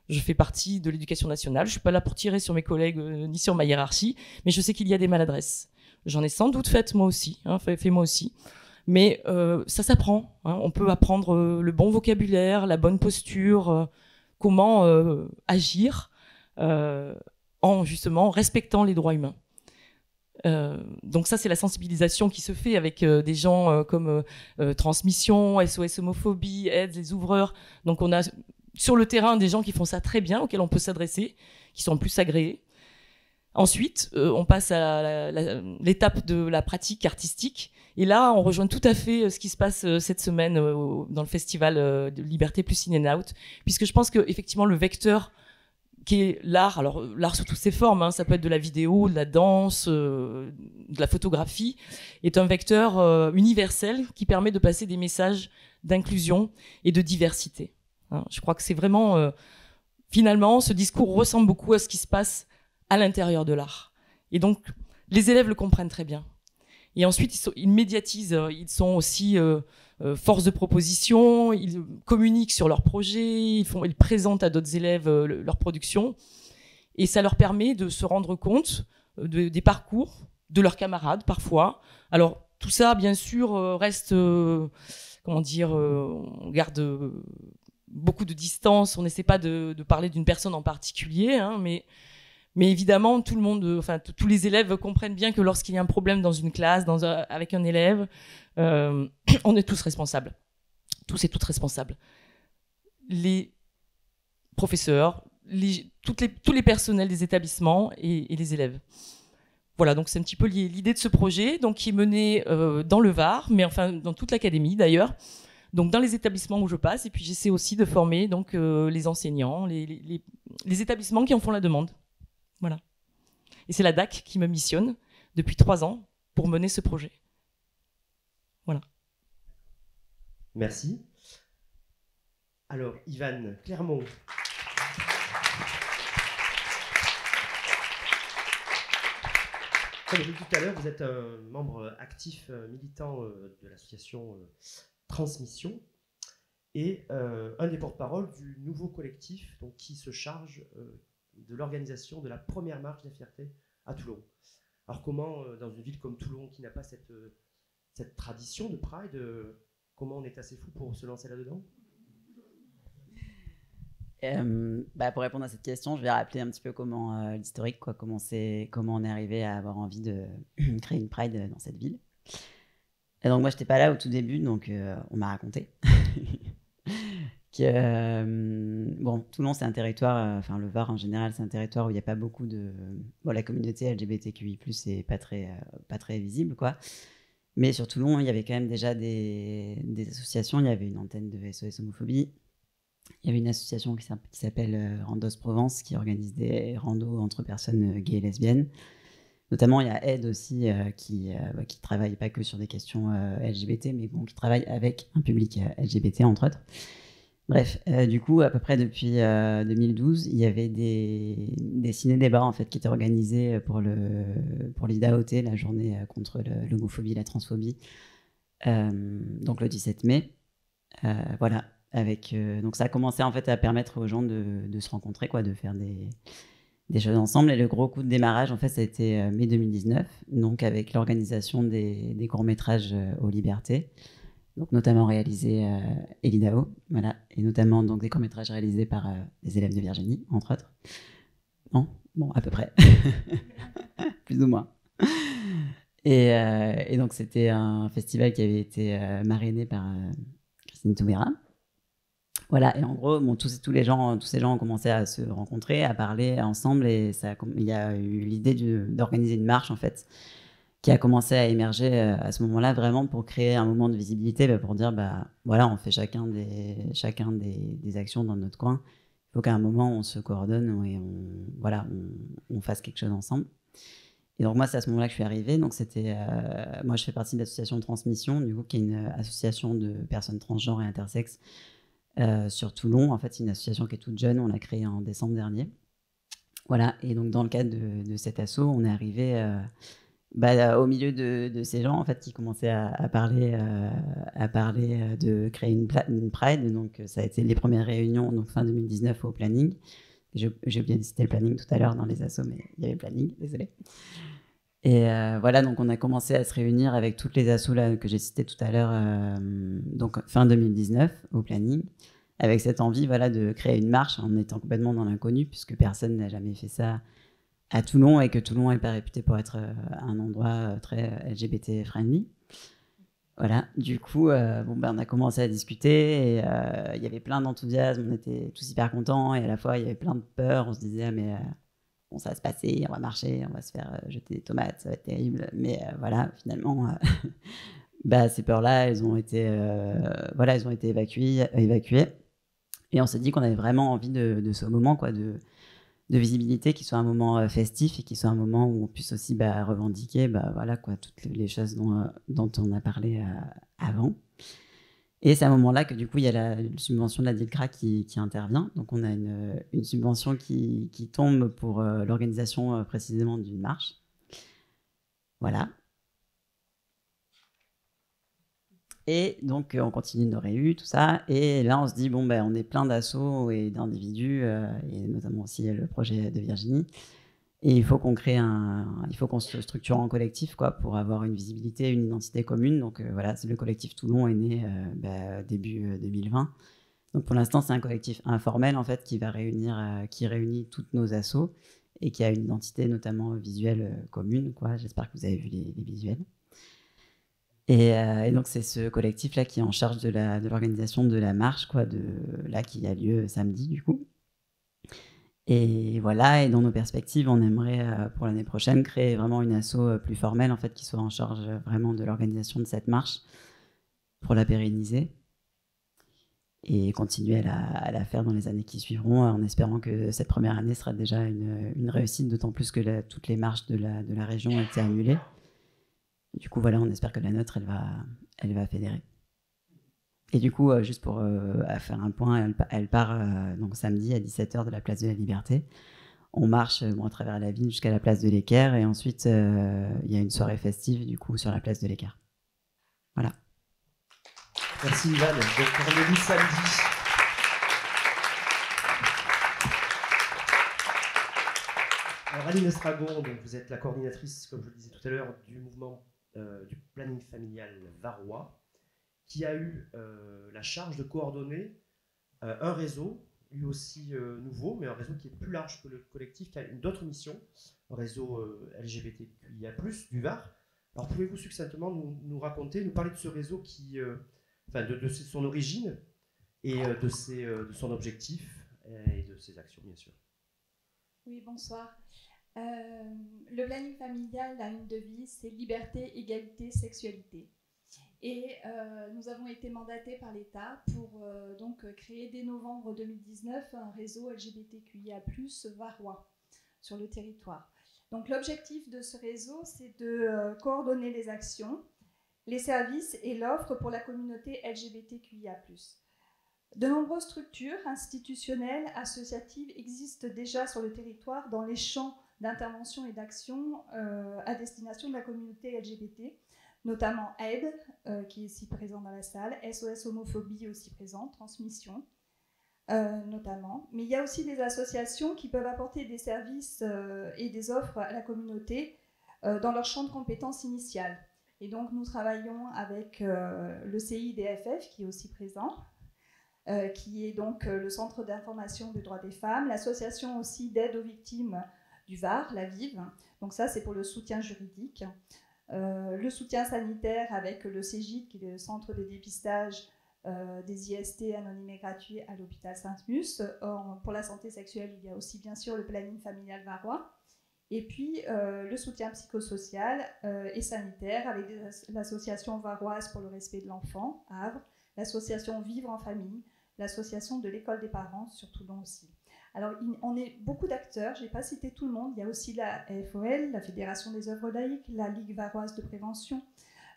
Je fais partie de l'éducation nationale, je suis pas là pour tirer sur mes collègues ni sur ma hiérarchie, mais je sais qu'il y a des maladresses. J'en ai sans doute fait moi aussi, fait moi aussi. Mais ça s'apprend. On peut apprendre le bon vocabulaire, la bonne posture, comment agir. en justement respectant les droits humains. Donc ça, c'est la sensibilisation qui se fait avec des gens comme Transmission, SOS Homophobie, AIDS, les ouvreurs. Donc on a sur le terrain des gens qui font ça très bien, auxquels on peut s'adresser, qui sont en plus agréés. Ensuite, on passe à l'étape de la pratique artistique. Et là, on rejoint tout à fait ce qui se passe cette semaine dans le festival de Liberté plus In and Out, puisque je pense qu'effectivement, le vecteur qui est l'art, alors l'art sous toutes ses formes, hein, ça peut être de la vidéo, de la danse, de la photographie, est un vecteur universel qui permet de passer des messages d'inclusion et de diversité. Hein, je crois que c'est vraiment, finalement, ce discours ressemble beaucoup à ce qui se passe à l'intérieur de l'art. Et donc, les élèves le comprennent très bien. Et ensuite, ils médiatisent, ils sont aussi force de proposition, ils communiquent sur leurs projets, ils présentent à d'autres élèves leur production. Et ça leur permet de se rendre compte des parcours de leurs camarades, parfois. Alors, tout ça, bien sûr, reste, comment dire, on garde beaucoup de distance, on n'essaie pas de parler d'une personne en particulier, hein, mais évidemment, tout le monde, tous les élèves comprennent bien que lorsqu'il y a un problème dans une classe, avec un élève, on est tous responsables. Tous et toutes responsables. Les professeurs, tous les personnels des établissements et les élèves. Voilà, donc c'est un petit peu l'idée de ce projet, donc qui est mené dans le Var, mais enfin dans toute l'académie d'ailleurs. Donc dans les établissements où je passe, et puis j'essaie aussi de former donc les enseignants, les établissements qui en font la demande. Voilà. Et c'est la DAC qui me missionne depuis 3 ans pour mener ce projet. Voilà. Merci. Alors, Ivan Clermont. Comme je l'ai dit tout à l'heure, vous êtes un membre actif, militant de l'association Transmission et un des porte-parole du nouveau collectif donc, qui se charge de l'organisation de la première marche des fiertés à Toulon. Alors comment, dans une ville comme Toulon, qui n'a pas cette tradition de Pride, comment on est assez fou pour se lancer là-dedans ? Pour répondre à cette question, je vais rappeler un petit peu comment l'historique, comment on est arrivé à avoir envie de créer une Pride dans cette ville. Et donc moi, je n'étais pas là au tout début, donc on m'a raconté. Toulon, c'est un territoire, le Var en général, c'est un territoire où il n'y a pas beaucoup de... la communauté LGBTQI+, c'est pas très visible, quoi. Mais sur Toulon, il y avait quand même déjà des associations. Il y avait une antenne de SOS Homophobie. Il y avait une association qui s'appelle Randos Provence, qui organise des randos entre personnes gays et lesbiennes. Notamment, il y a Aide aussi, qui travaille pas que sur des questions LGBT, mais qui travaille avec un public LGBT, entre autres. Bref, du coup, à peu près depuis 2012, il y avait des ciné-débats en fait, qui étaient organisés pour l'IDAOT, la journée contre l'homophobie et la transphobie, donc le 17 mai. Voilà, donc ça a commencé en fait, à permettre aux gens de se rencontrer, de faire des choses ensemble. Et le gros coup de démarrage, en fait, ça a été mai 2019, donc avec l'organisation des courts-métrages aux Libertés. Donc notamment réalisé Elidao, voilà, et notamment donc des courts-métrages réalisés par des élèves de Virginie, entre autres. Non, bon, à peu près, plus ou moins. Et donc c'était un festival qui avait été marrainé par Christine Toubera. Voilà, et en gros, tous ces gens ont commencé à se rencontrer, à parler ensemble, et il y a eu l'idée d'organiser une marche en fait, qui a commencé à émerger à ce moment-là, vraiment pour créer un moment de visibilité, pour dire, voilà, on fait chacun des actions dans notre coin. Il faut qu'à un moment, on se coordonne et on fasse quelque chose ensemble. Et donc moi, c'est à ce moment-là que je suis arrivée. Donc moi, je fais partie de l'association Transmission, du coup, qui est une association de personnes transgenres et intersexes sur Toulon. En fait, c'est une association qui est toute jeune. On l'a créée en décembre dernier. Voilà, et donc dans le cadre de cet asso, on est arrivé... au milieu de ces gens en fait, qui commençaient à parler de créer une Pride. Donc ça a été les premières réunions, donc fin 2019 au planning. J'ai oublié de citer le planning tout à l'heure dans les assos, mais il y avait le planning, désolé. Et voilà, donc on a commencé à se réunir avec toutes les assos là, que j'ai citées tout à l'heure, donc fin 2019 au planning, avec cette envie de créer une marche en étant complètement dans l'inconnu, puisque personne n'a jamais fait ça à Toulon et que Toulon n'est pas réputé pour être un endroit très LGBT friendly. Voilà, du coup, on a commencé à discuter et il y avait plein d'enthousiasme, on était tous hyper contents et à la fois il y avait plein de peur, on se disait mais bon, ça va se passer, on va marcher, on va se faire jeter des tomates, ça va être terrible, mais voilà, finalement, ces peurs-là, elles ont été évacuées et on s'est dit qu'on avait vraiment envie de ce moment, quoi, de visibilité, qui soit un moment festif et qui soit un moment où on puisse aussi revendiquer voilà, quoi, toutes les choses dont on a parlé avant. Et c'est à un moment-là que du coup il y a la subvention de la DILCRA qui intervient. Donc on a une subvention qui tombe pour l'organisation précisément d'une marche. Voilà. Et donc, on continue nos réus, tout ça. Et là, on se dit, on est plein d'assauts et d'individus, et notamment aussi le projet de Virginie. Et il faut qu'on se structure en collectif, quoi, pour avoir une visibilité, une identité commune. Donc, voilà, le collectif Toulon est né début 2020. Donc, pour l'instant, c'est un collectif informel, en fait, qui réunit toutes nos assos et qui a une identité, notamment visuelle, commune, quoi. J'espère que vous avez vu les visuels. Et donc, c'est ce collectif-là qui est en charge de l'organisation de la marche, quoi, qui a lieu samedi, du coup. Et voilà, et dans nos perspectives, on aimerait, pour l'année prochaine, créer vraiment une asso plus formelle, en fait, qui soit en charge vraiment de l'organisation de cette marche, pour la pérenniser, et continuer à la faire dans les années qui suivront, en espérant que cette première année sera déjà une réussite, d'autant plus que toutes les marches de la région ont été annulées. Du coup, voilà, on espère que la nôtre, elle va fédérer. Et du coup, juste pour faire un point, elle part donc samedi à 17h de la place de la Liberté. On marche à travers la ville jusqu'à la place de l'Équerre et ensuite, il y a une soirée festive du coup sur la place de l'Équerre. Voilà. Merci Ivan. Donc rendez-vous samedi. Alors Aline Estragon, donc vous êtes la coordinatrice, comme je le disais tout à l'heure, du mouvement du planning familial varois, qui a eu la charge de coordonner un réseau, lui aussi nouveau, mais un réseau qui est plus large que le collectif, qui a d'autres missions, un réseau LGBTQIA+, du Var. Alors pouvez-vous succinctement nous raconter, nous parler de ce réseau de son origine et de son objectif et de ses actions, bien sûr. Oui, bonsoir. Le planning familial a une devise, c'est liberté, égalité, sexualité. Et nous avons été mandatés par l'État pour donc créer dès novembre 2019 un réseau LGBTQIA+, varois sur le territoire. Donc l'objectif de ce réseau, c'est de coordonner les actions, les services et l'offre pour la communauté LGBTQIA+. De nombreuses structures institutionnelles, associatives existent déjà sur le territoire dans les champs d'intervention et d'action à destination de la communauté LGBT, notamment AID, qui est ici présent dans la salle, SOS Homophobie aussi présent, Transmission notamment. Mais il y a aussi des associations qui peuvent apporter des services et des offres à la communauté dans leur champ de compétences initiales. Et donc nous travaillons avec le CIDFF qui est aussi présent, qui est donc le Centre d'information des droits des femmes, l'association aussi d'aide aux victimes du Var, la VIV, donc ça c'est pour le soutien juridique, le soutien sanitaire avec le CEGID, qui est le centre de dépistage des IST anonymes et gratuits à l'hôpital Saint-Mus. Pour la santé sexuelle, il y a aussi bien sûr le planning familial varois, et puis le soutien psychosocial et sanitaire avec l'association varoise pour le respect de l'enfant, Havre, l'association Vivre en famille, l'association de l'école des parents sur Toulon aussi. Alors, on est beaucoup d'acteurs, je n'ai pas cité tout le monde, il y a aussi la FOL, la Fédération des œuvres laïques, la Ligue varoise de prévention,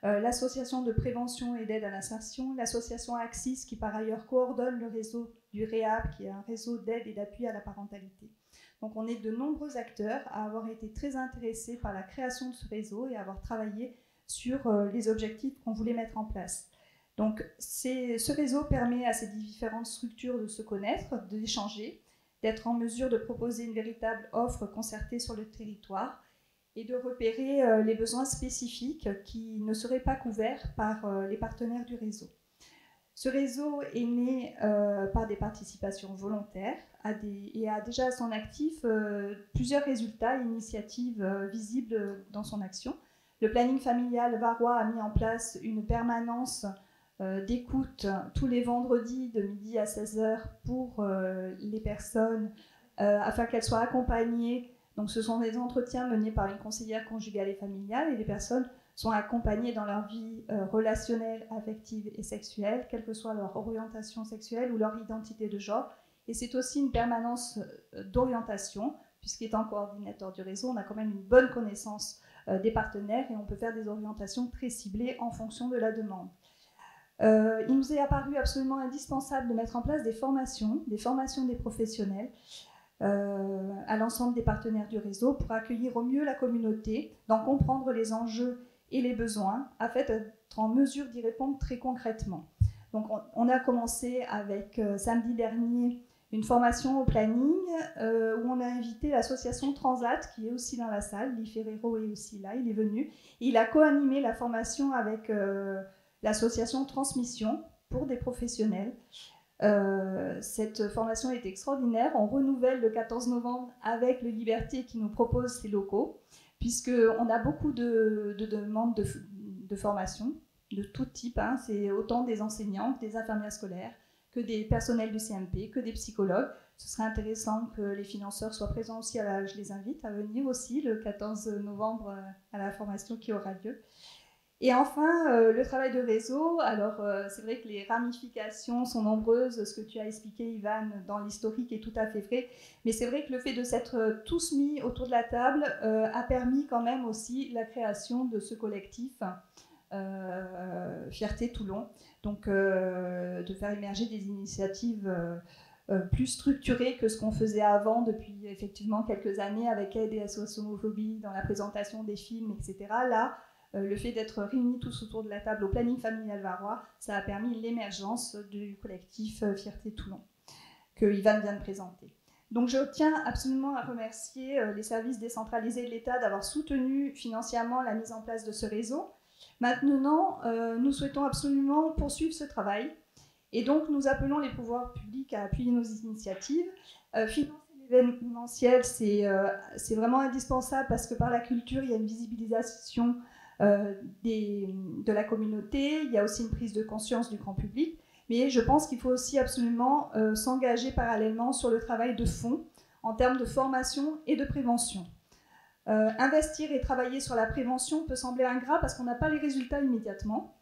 l'association de prévention et d'aide à l'insertion, l'association Axis, qui par ailleurs coordonne le réseau du REHAB, qui est un réseau d'aide et d'appui à la parentalité. Donc on est de nombreux acteurs à avoir été très intéressés par la création de ce réseau et à avoir travaillé sur les objectifs qu'on voulait mettre en place. Donc ce réseau permet à ces différentes structures de se connaître, d'échanger, d'être en mesure de proposer une véritable offre concertée sur le territoire et de repérer les besoins spécifiques qui ne seraient pas couverts par les partenaires du réseau. Ce réseau est né par des participations volontaires et a déjà à son actif plusieurs résultats et initiatives visibles dans son action. Le planning familial varois a mis en place une permanence d'écoute tous les vendredis de midi à 16h pour les personnes afin qu'elles soient accompagnées. Donc ce sont des entretiens menés par une conseillère conjugale et familiale et les personnes sont accompagnées dans leur vie relationnelle, affective et sexuelle, quelle que soit leur orientation sexuelle ou leur identité de genre. Et c'est aussi une permanence d'orientation, puisqu'étant coordinateur du réseau, on a quand même une bonne connaissance des partenaires et on peut faire des orientations très ciblées en fonction de la demande. Il nous est apparu absolument indispensable de mettre en place des formations des professionnels à l'ensemble des partenaires du réseau pour accueillir au mieux la communauté, d'en comprendre les enjeux et les besoins, afin d'être en mesure d'y répondre très concrètement. Donc on a commencé avec samedi dernier une formation au planning où on a invité l'association Transat qui est aussi dans la salle. Lee Ferrero est aussi là, il est venu. Et il a co-animé la formation avec l'association Transmission pour des professionnels. Cette formation est extraordinaire. On renouvelle le 14 novembre avec le Liberté qui nous propose ses locaux, puisqu'on a beaucoup de demandes de formation de tout type. Hein. C'est autant des enseignants que des infirmières scolaires, que des personnels du CMP, que des psychologues. Ce serait intéressant que les financeurs soient présents aussi. Je les invite à venir aussi le 14 novembre à la formation qui aura lieu. Et enfin, le travail de réseau. Alors, c'est vrai que les ramifications sont nombreuses. Ce que tu as expliqué, Ivan, dans l'historique est tout à fait vrai. Mais c'est vrai que le fait de s'être tous mis autour de la table a permis quand même aussi la création de ce collectif Fierté Toulon. Donc, de faire émerger des initiatives plus structurées que ce qu'on faisait avant depuis effectivement quelques années avec Aide et SOS Homophobie dans la présentation des films, etc. Là, le fait d'être réunis tous autour de la table au planning familial varois, ça a permis l'émergence du collectif Fierté Toulon, que Ivan vient de présenter. Donc je tiens absolument à remercier les services décentralisés de l'État d'avoir soutenu financièrement la mise en place de ce réseau. Maintenant, nous souhaitons absolument poursuivre ce travail et donc nous appelons les pouvoirs publics à appuyer nos initiatives. Financer l'événementiel, c'est vraiment indispensable parce que par la culture, il y a une visibilisation de la communauté, il y a aussi une prise de conscience du grand public, mais je pense qu'il faut aussi absolument s'engager parallèlement sur le travail de fond en termes de formation et de prévention. Investir et travailler sur la prévention peut sembler ingrat parce qu'on n'a pas les résultats immédiatement.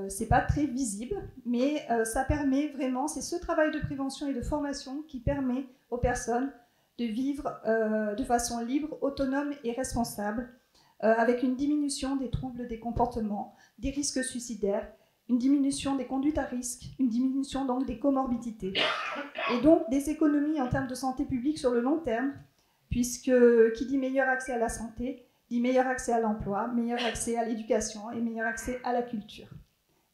C'est pas très visible, mais ça permet vraiment, c'est ce travail de prévention et de formation qui permet aux personnes de vivre de façon libre, autonome et responsable, avec une diminution des troubles des comportements, des risques suicidaires, une diminution des conduites à risque, une diminution donc des comorbidités, et donc des économies en termes de santé publique sur le long terme, puisque qui dit meilleur accès à la santé, dit meilleur accès à l'emploi, meilleur accès à l'éducation et meilleur accès à la culture.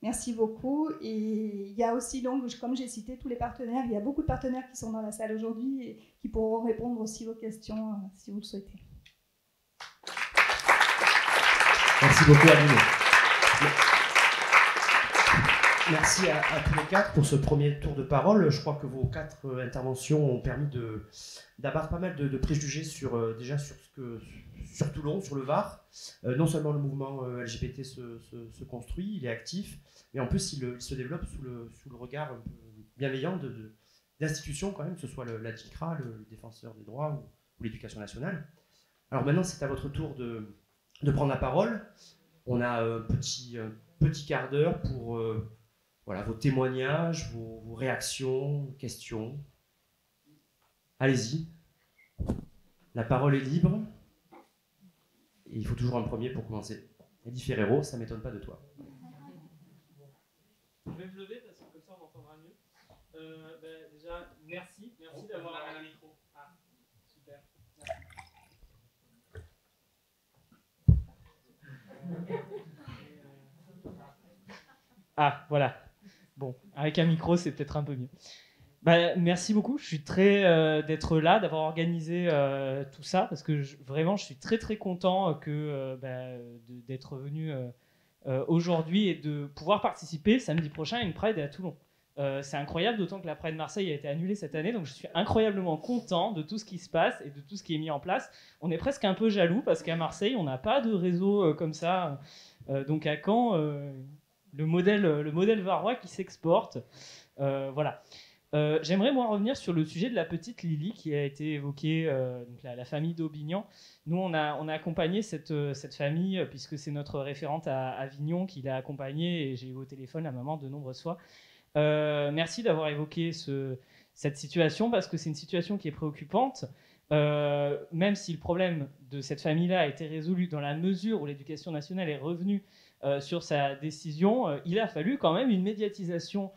Merci beaucoup. Et il y a aussi, donc, comme j'ai cité tous les partenaires, il y a beaucoup de partenaires qui sont dans la salle aujourd'hui et qui pourront répondre aussi aux questions si vous le souhaitez. Merci beaucoup, Aline. Merci à tous les quatre pour ce premier tour de parole. Je crois que vos quatre interventions ont permis d'abattre pas mal de préjugés sur Toulon, sur le Var. Non seulement le mouvement LGBT se construit, il est actif, mais en plus il se développe sous le regard un peu bienveillant d'institutions quand même, que ce soit la DICRA, le Défenseur des droits ou l'Éducation nationale. Alors maintenant, c'est à votre tour de prendre la parole. On a un petit quart d'heure pour vos témoignages, vos réactions, vos questions. Allez-y. La parole est libre. Et il faut toujours un premier pour commencer. Eddie Ferrero, ça ne m'étonne pas de toi. Je vais me lever parce que comme ça on entendra mieux. Déjà, merci d'avoir un micro. Ah, super. Merci. Ah, voilà. Bon, avec un micro, c'est peut-être un peu mieux. Merci beaucoup. Je suis très d'être là, d'avoir organisé tout ça, parce que vraiment, je suis très très content d'être venu aujourd'hui est de pouvoir participer samedi prochain à une Pride à Toulon. C'est incroyable, d'autant que la Pride Marseille a été annulée cette année, donc je suis incroyablement content de tout ce qui se passe et de tout ce qui est mis en place. On est presque un peu jaloux parce qu'à Marseille, on n'a pas de réseau comme ça. Donc à Caen, le modèle varois qui s'exporte. Voilà. J'aimerais moi revenir sur le sujet de la petite Lily qui a été évoquée, donc la famille d'Aubignan. Nous, on a accompagné cette famille puisque c'est notre référente à Avignon qui l'a accompagnée et j'ai eu au téléphone la maman de nombreuses fois. Merci d'avoir évoqué cette situation parce que c'est une situation qui est préoccupante. Même si le problème de cette famille-là a été résolu dans la mesure où l'éducation nationale est revenue sur sa décision, il a fallu quand même une médiatisation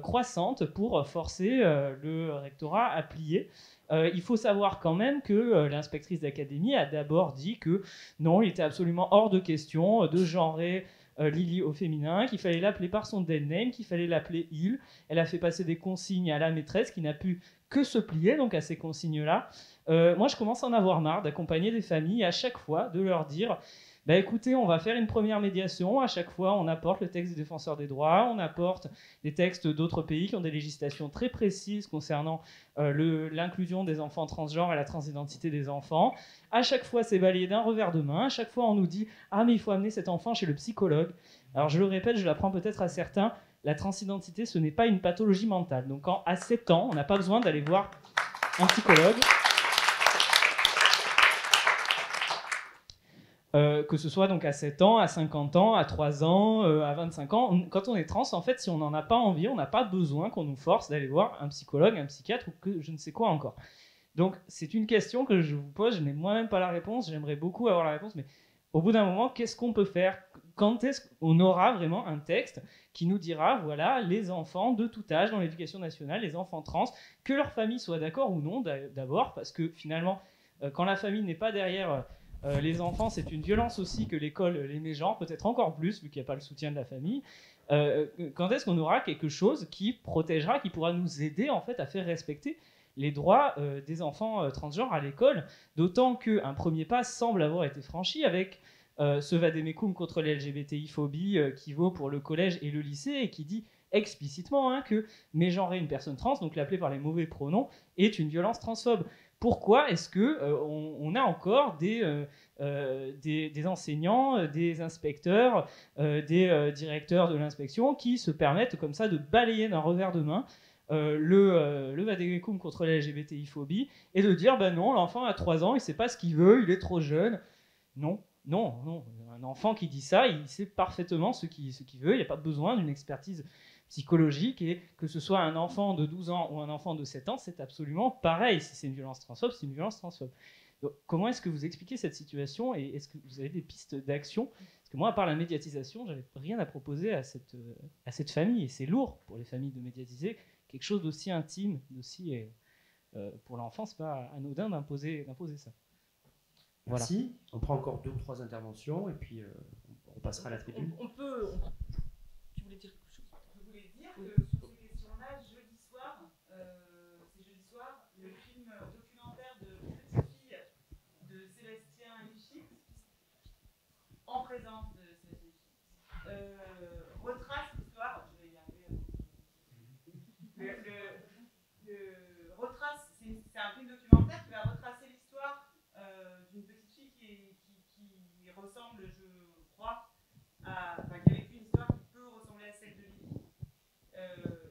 croissante pour forcer le rectorat à plier. Il faut savoir quand même que l'inspectrice d'académie a d'abord dit que non, il était absolument hors de question de genrer Lily au féminin, qu'il fallait l'appeler par son dead name, qu'il fallait l'appeler il. Elle a fait passer des consignes à la maîtresse qui n'a pu que se plier donc à ces consignes-là. Moi, je commence à en avoir marre d'accompagner des familles et à chaque fois de leur dire bah, écoutez, on va faire une première médiation. À chaque fois, on apporte le texte des défenseurs des droits, on apporte des textes d'autres pays qui ont des législations très précises concernant l'inclusion des enfants transgenres et la transidentité des enfants. À chaque fois, c'est balayé d'un revers de main. À chaque fois, on nous dit « Ah, mais il faut amener cet enfant chez le psychologue ». Alors, je le répète, je l'apprends peut-être à certains, la transidentité, ce n'est pas une pathologie mentale. Donc, à 7 ans, on n'a pas besoin d'aller voir un psychologue. Que ce soit donc à 7 ans, à 50 ans, à 3 ans, à 25 ans. Quand on est trans, en fait, si on n'en a pas envie, on n'a pas besoin qu'on nous force d'aller voir un psychologue, un psychiatre ou que je ne sais quoi encore. Donc, c'est une question que je vous pose. Je n'ai moi-même pas la réponse. J'aimerais beaucoup avoir la réponse. Mais au bout d'un moment, qu'est-ce qu'on peut faire? Quand est-ce qu'on aura vraiment un texte qui nous dira, voilà, les enfants de tout âge dans l'éducation nationale, les enfants trans, que leur famille soit d'accord ou non d'abord, parce que finalement, quand la famille n'est pas derrière... les enfants, c'est une violence aussi que l'école les mégenre, peut-être encore plus, vu qu'il n'y a pas le soutien de la famille. Quand est-ce qu'on aura quelque chose qui protégera, qui pourra nous aider en fait à faire respecter les droits des enfants transgenres à l'école? D'autant qu'un premier pas semble avoir été franchi avec ce vademecum contre les LGBTI-phobie qui vaut pour le collège et le lycée et qui dit explicitement que mégenrer une personne trans, donc l'appeler par les mauvais pronoms, est une violence transphobe. Pourquoi est-ce qu'on a encore des enseignants, des inspecteurs, des directeurs de l'inspection qui se permettent comme ça de balayer d'un revers de main le vademecum contre la LGBTI-phobie et de dire bah non, l'enfant a 3 ans, il ne sait pas ce qu'il veut, il est trop jeune. Non. Un enfant qui dit ça, il sait parfaitement ce qu'il veut, il n'y a pas besoin d'une expertise psychologique, et que ce soit un enfant de 12 ans ou un enfant de 7 ans, c'est absolument pareil. Si c'est une violence transphobe, c'est une violence transphobe. Donc, comment est-ce que vous expliquez cette situation et est-ce que vous avez des pistes d'action? Parce que moi, à part la médiatisation, j'avais rien à proposer à cette famille, et c'est lourd pour les familles de médiatiser quelque chose d'aussi intime, d'aussi pour l'enfant, c'est pas anodin d'imposer ça. Voilà. Merci. On prend encore 2 ou 3 interventions et puis on passera à la tribune. On peut. Tu voulais dire quelque chose? Je voulais dire que sur ces questions-là, jeudi soir, le film documentaire de Petite Fille de Célestin Lichit, en présence de Célestin Lichit, retrace l'histoire. Je vais y arriver. Retrace, c'est un film documentaire qui va retracer l'histoire d'une petite fille qui ressemble, je crois, qui a vécu une histoire qui peut ressembler à celle de Lily.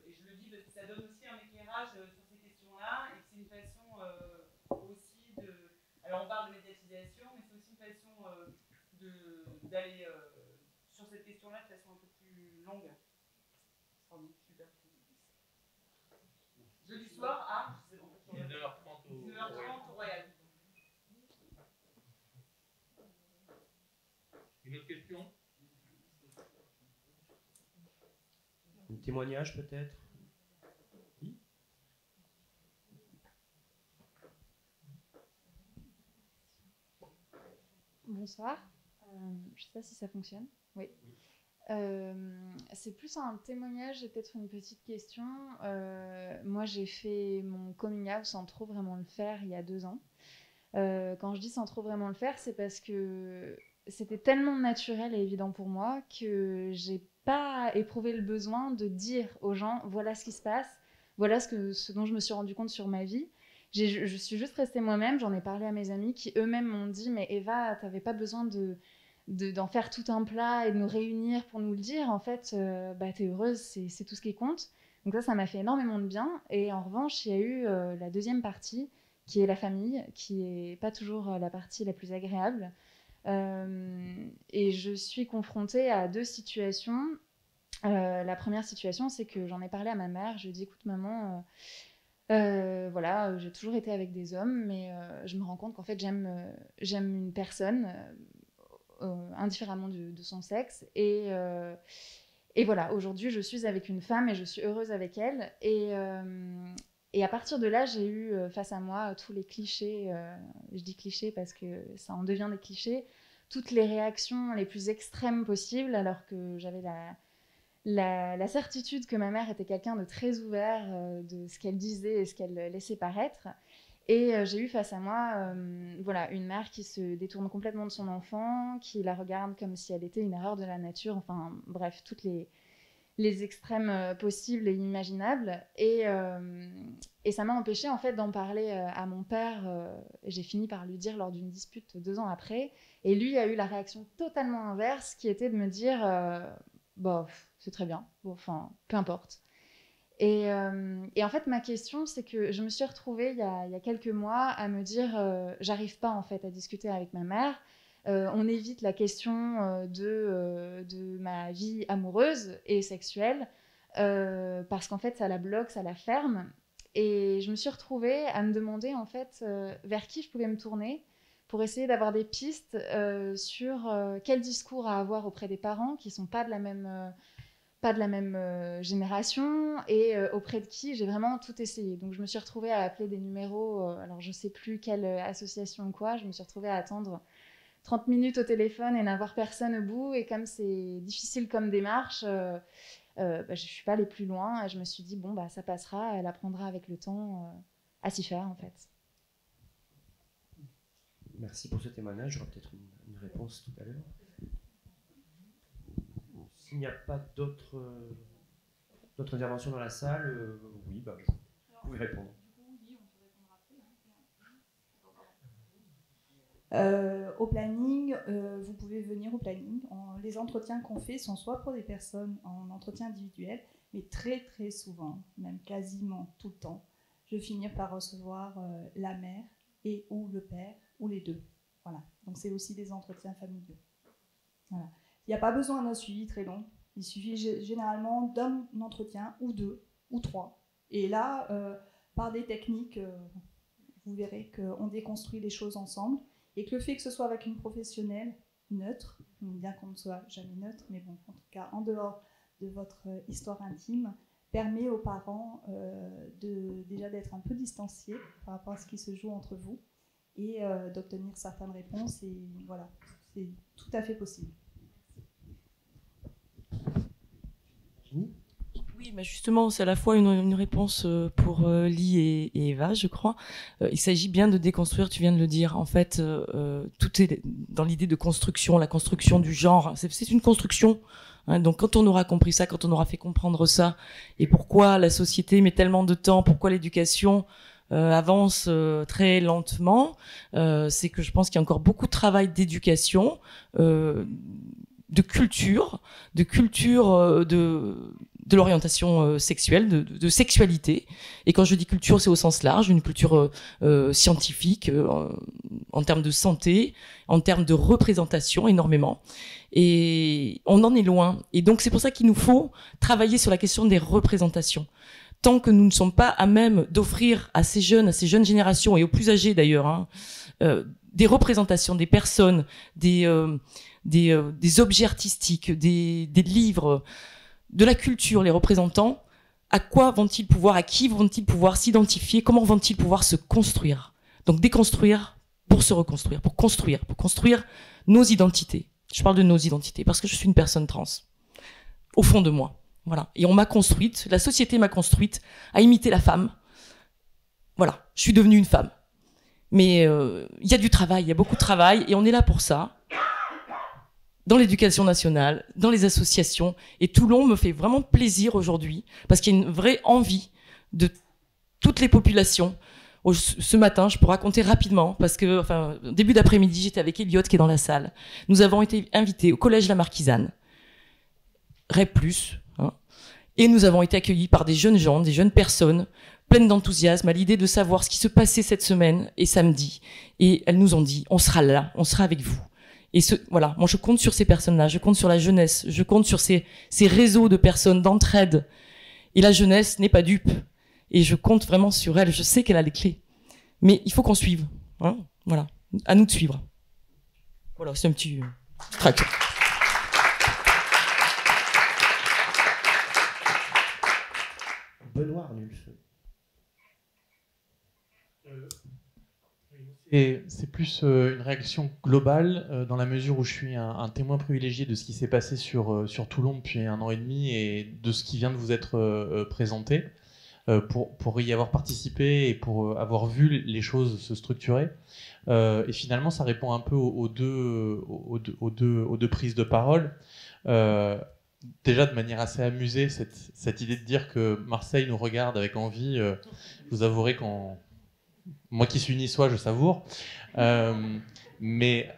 Et je le dis parce que ça donne aussi un éclairage sur ces questions-là, et que c'est une façon aussi de... Alors on parle de médiatisation, mais c'est aussi une façon d'aller sur cette question-là de façon un peu plus longue. Super. Jeudi soir à 19h30 au Royal. Une autre question? Un témoignage peut-être? Oui. Bonsoir. Je ne sais pas si ça fonctionne. Oui. C'est plus un témoignage et peut-être une petite question. Moi, j'ai fait mon coming out sans trop vraiment le faire il y a 2 ans. Quand je dis sans trop vraiment le faire, c'est parce que c'était tellement naturel et évident pour moi que j'ai pas éprouvé le besoin de dire aux gens voilà ce qui se passe, voilà ce dont je me suis rendu compte sur ma vie. Je suis juste restée moi-même, j'en ai parlé à mes amis qui eux-mêmes m'ont dit mais Eva, t'avais pas besoin d'en faire tout un plat et de nous réunir pour nous le dire, en fait t'es heureuse, c'est tout ce qui compte. Donc ça m'a fait énormément de bien. Et en revanche, il y a eu la deuxième partie qui est la famille, qui est pas toujours la partie la plus agréable. Et je suis confrontée à 2 situations. La première situation, c'est que j'en ai parlé à ma mère. Je lui ai dit, écoute maman, voilà, j'ai toujours été avec des hommes, mais je me rends compte qu'en fait j'aime une personne indifféremment de son sexe. Et voilà, aujourd'hui je suis avec une femme et je suis heureuse avec elle. Et à partir de là, j'ai eu face à moi tous les clichés, je dis clichés parce que ça en devient des clichés, toutes les réactions les plus extrêmes possibles, alors que j'avais la certitude que ma mère était quelqu'un de très ouvert de ce qu'elle disait et ce qu'elle laissait paraître. Et j'ai eu face à moi voilà, une mère qui se détourne complètement de son enfant, qui la regarde comme si elle était une erreur de la nature, enfin bref, toutes les extrêmes possibles et imaginables. Et ça m'a empêchée en fait d'en parler à mon père. J'ai fini par lui dire lors d'une dispute 2 ans après. Et lui a eu la réaction totalement inverse, qui était de me dire bah, c'est très bien, bon, enfin, peu importe. Et en fait, ma question, c'est que je me suis retrouvée il y a quelques mois à me dire j'arrive pas en fait à discuter avec ma mère. On évite la question de ma vie amoureuse et sexuelle parce qu'en fait, ça la bloque, ça la ferme. Et je me suis retrouvée à me demander en fait vers qui je pouvais me tourner pour essayer d'avoir des pistes sur quel discours à avoir auprès des parents qui sont pas de la même génération et auprès de qui j'ai vraiment tout essayé. Donc je me suis retrouvée à appeler des numéros, alors je sais plus quelle association ou quoi, je me suis retrouvée à attendre 30 minutes au téléphone et n'avoir personne au bout, et comme c'est difficile comme démarche, je suis pas allée plus loin et je me suis dit bon bah ça passera, elle apprendra avec le temps à s'y faire en fait. Merci pour ce témoignage, j'aurai peut-être une réponse tout à l'heure. S'il n'y a pas d'autres interventions dans la salle, oui, bah, vous pouvez répondre. Au planning, vous pouvez venir au planning. Les entretiens qu'on fait sont soit pour des personnes en entretien individuel, mais très très souvent, même quasiment tout le temps, je vais finir par recevoir la mère et ou le père, ou les deux. Voilà. Donc c'est aussi des entretiens familiaux. Voilà. Il n'y a pas besoin d'un suivi très long. Il suffit généralement d'un entretien, ou 2, ou 3. Et là, par des techniques, vous verrez qu'on déconstruit les choses ensemble. Et que le fait que ce soit avec une professionnelle neutre, bien qu'on ne soit jamais neutre, mais bon, en tout cas en dehors de votre histoire intime, permet aux parents déjà d'être un peu distanciés par rapport à ce qui se joue entre vous et d'obtenir certaines réponses. Et voilà, c'est tout à fait possible. Oui, mais justement, c'est à la fois une réponse pour Lee et Eva, je crois. Il s'agit bien de déconstruire, tu viens de le dire. En fait, tout est dans l'idée de construction, la construction du genre. C'est une construction. Hein, donc quand on aura compris ça, quand on aura fait comprendre ça, et pourquoi la société met tellement de temps, pourquoi l'éducation avance très lentement, c'est que je pense qu'il y a encore beaucoup de travail d'éducation, de culture de l'orientation sexuelle, de sexualité. Et quand je dis culture, c'est au sens large, une culture scientifique, en termes de santé, en termes de représentation, énormément. Et on en est loin. Et donc c'est pour ça qu'il nous faut travailler sur la question des représentations. Tant que nous ne sommes pas à même d'offrir à ces jeunes générations, et aux plus âgés d'ailleurs, hein, des représentations, des personnes, des objets artistiques, des livres, de la culture, les représentants, à qui vont-ils pouvoir s'identifier, comment vont-ils pouvoir se construire? Donc déconstruire pour se reconstruire, pour construire nos identités. Je parle de nos identités parce que je suis une personne trans, au fond de moi. Voilà. Et on m'a construite, la société m'a construite à imiter la femme. Voilà, je suis devenue une femme. Mais il y a du travail, il y a beaucoup de travail, et on est là pour ça. dans l'éducation nationale, dans les associations. Et Toulon me fait vraiment plaisir aujourd'hui, parce qu'il y a une vraie envie de toutes les populations. Ce matin, je peux raconter rapidement, parce que, enfin, début d'après-midi, j'étais avec Elliot qui est dans la salle. Nous avons été invités au Collège La Marquisane, REP+, hein, et nous avons été accueillis par des jeunes gens, des jeunes personnes, pleines d'enthousiasme à l'idée de savoir ce qui se passait cette semaine et samedi. Et elles nous ont dit, on sera là, on sera avec vous. Et voilà, moi je compte sur ces personnes-là, je compte sur la jeunesse, je compte sur ces réseaux de personnes d'entraide. Et la jeunesse n'est pas dupe. Et je compte vraiment sur elle, je sais qu'elle a les clés. Mais il faut qu'on suive. Hein, voilà, à nous de suivre. Voilà, c'est un petit tract. Benoît Arnulf. Et c'est plus une réaction globale dans la mesure où je suis un témoin privilégié de ce qui s'est passé sur Toulon depuis 1 an et demi et de ce qui vient de vous être présenté pour y avoir participé et pour avoir vu les choses se structurer. Et finalement, ça répond un peu aux deux prises de parole. Déjà de manière assez amusée, cette idée de dire que Marseille nous regarde avec envie, vous avouerez qu'en moi qui suis niçois, je savoure. Mais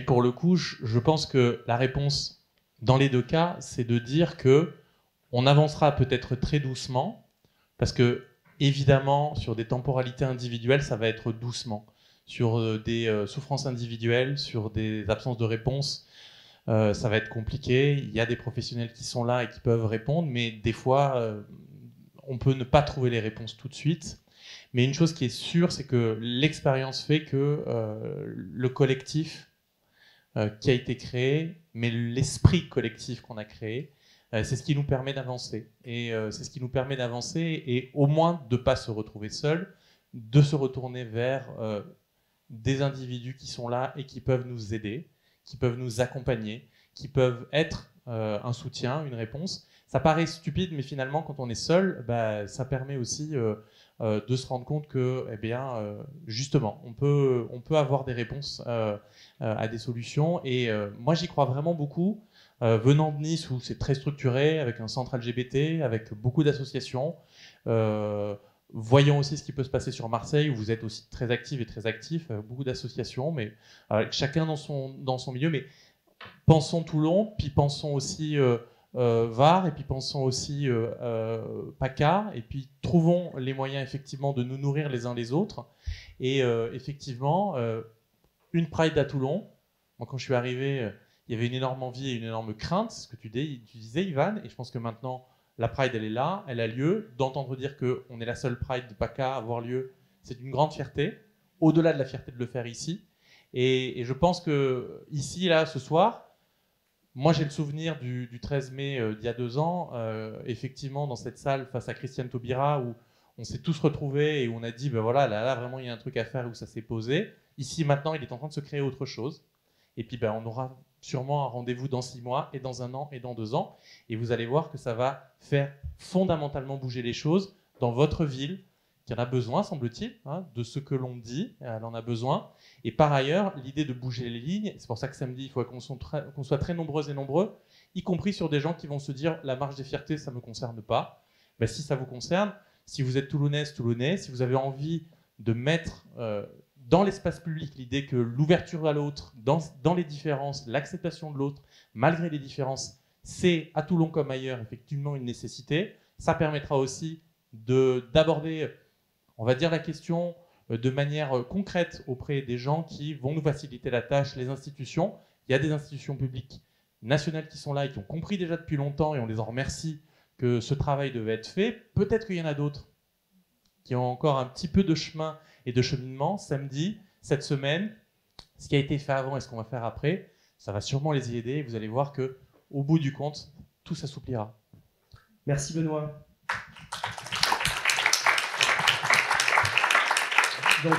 pour le coup, je pense que la réponse dans les deux cas, c'est de dire que on avancera peut-être très doucement, parce que évidemment, sur des temporalités individuelles, ça va être doucement. Sur des souffrances individuelles, sur des absences de réponse, ça va être compliqué. Il y a des professionnels qui sont là et qui peuvent répondre, mais des fois, on peut ne pas trouver les réponses tout de suite. Mais une chose qui est sûre, c'est que l'expérience fait que le collectif qui a été créé, mais l'esprit collectif qu'on a créé, c'est ce qui nous permet d'avancer. Et c'est ce qui nous permet d'avancer et au moins de ne pas se retrouver seul, de se retourner vers des individus qui sont là et qui peuvent nous aider, qui peuvent nous accompagner, qui peuvent être un soutien, une réponse. Ça paraît stupide, mais finalement, quand on est seul, bah, ça permet aussi de se rendre compte que, eh bien, justement, on peut avoir des réponses à des solutions. Et moi, j'y crois vraiment beaucoup. Venant de Nice, où c'est très structuré, avec un centre LGBT, avec beaucoup d'associations, voyons aussi ce qui peut se passer sur Marseille, où vous êtes aussi très active et très actif, beaucoup d'associations, mais chacun dans son milieu. Mais pensons Toulon, puis pensons aussi Var, et puis pensons aussi PACA, et puis trouvons les moyens effectivement de nous nourrir les uns les autres. Et effectivement, une Pride à Toulon. Moi, quand je suis arrivé, il y avait une énorme envie et une énorme crainte, ce que tu disais, Ivan, et je pense que maintenant, la Pride, elle est là, elle a lieu. D'entendre dire qu'on est la seule Pride de PACA à avoir lieu, c'est une grande fierté, au-delà de la fierté de le faire ici. Et je pense que ici, là, ce soir, moi, j'ai le souvenir du 13 mai d'il y a 2 ans, effectivement, dans cette salle, face à Christiane Taubira, où on s'est tous retrouvés et où on a dit, ben voilà, là, vraiment, il y a un truc à faire, où ça s'est posé. Ici, maintenant, il est en train de se créer autre chose. Et puis, ben, on aura sûrement un rendez-vous dans 6 mois, et dans 1 an, et dans 2 ans. Et vous allez voir que ça va faire fondamentalement bouger les choses dans votre ville, qui en a besoin, semble-t-il, hein, de ce que l'on dit, elle en a besoin. Et par ailleurs, l'idée de bouger les lignes, c'est pour ça que samedi, il faut qu'on soit très nombreuses et nombreux, y compris sur des gens qui vont se dire « la marche des fiertés, ça ne me concerne pas ». Ben, si ça vous concerne, si vous êtes toulonnaise, toulonnais, si vous avez envie de mettre dans l'espace public l'idée que l'ouverture à l'autre, dans les différences, l'acceptation de l'autre, malgré les différences, c'est à Toulon comme ailleurs effectivement une nécessité, ça permettra aussi d'aborder, on va dire, la question de manière concrète auprès des gens qui vont nous faciliter la tâche, les institutions. Il y a des institutions publiques nationales qui sont là et qui ont compris déjà depuis longtemps, et on les en remercie, que ce travail devait être fait. Peut-être qu'il y en a d'autres qui ont encore un petit peu de chemin et de cheminement. Samedi, cette semaine, ce qui a été fait avant et ce qu'on va faire après, ça va sûrement les y aider, et vous allez voir qu'au bout du compte, tout s'assouplira. Merci Benoît. Donc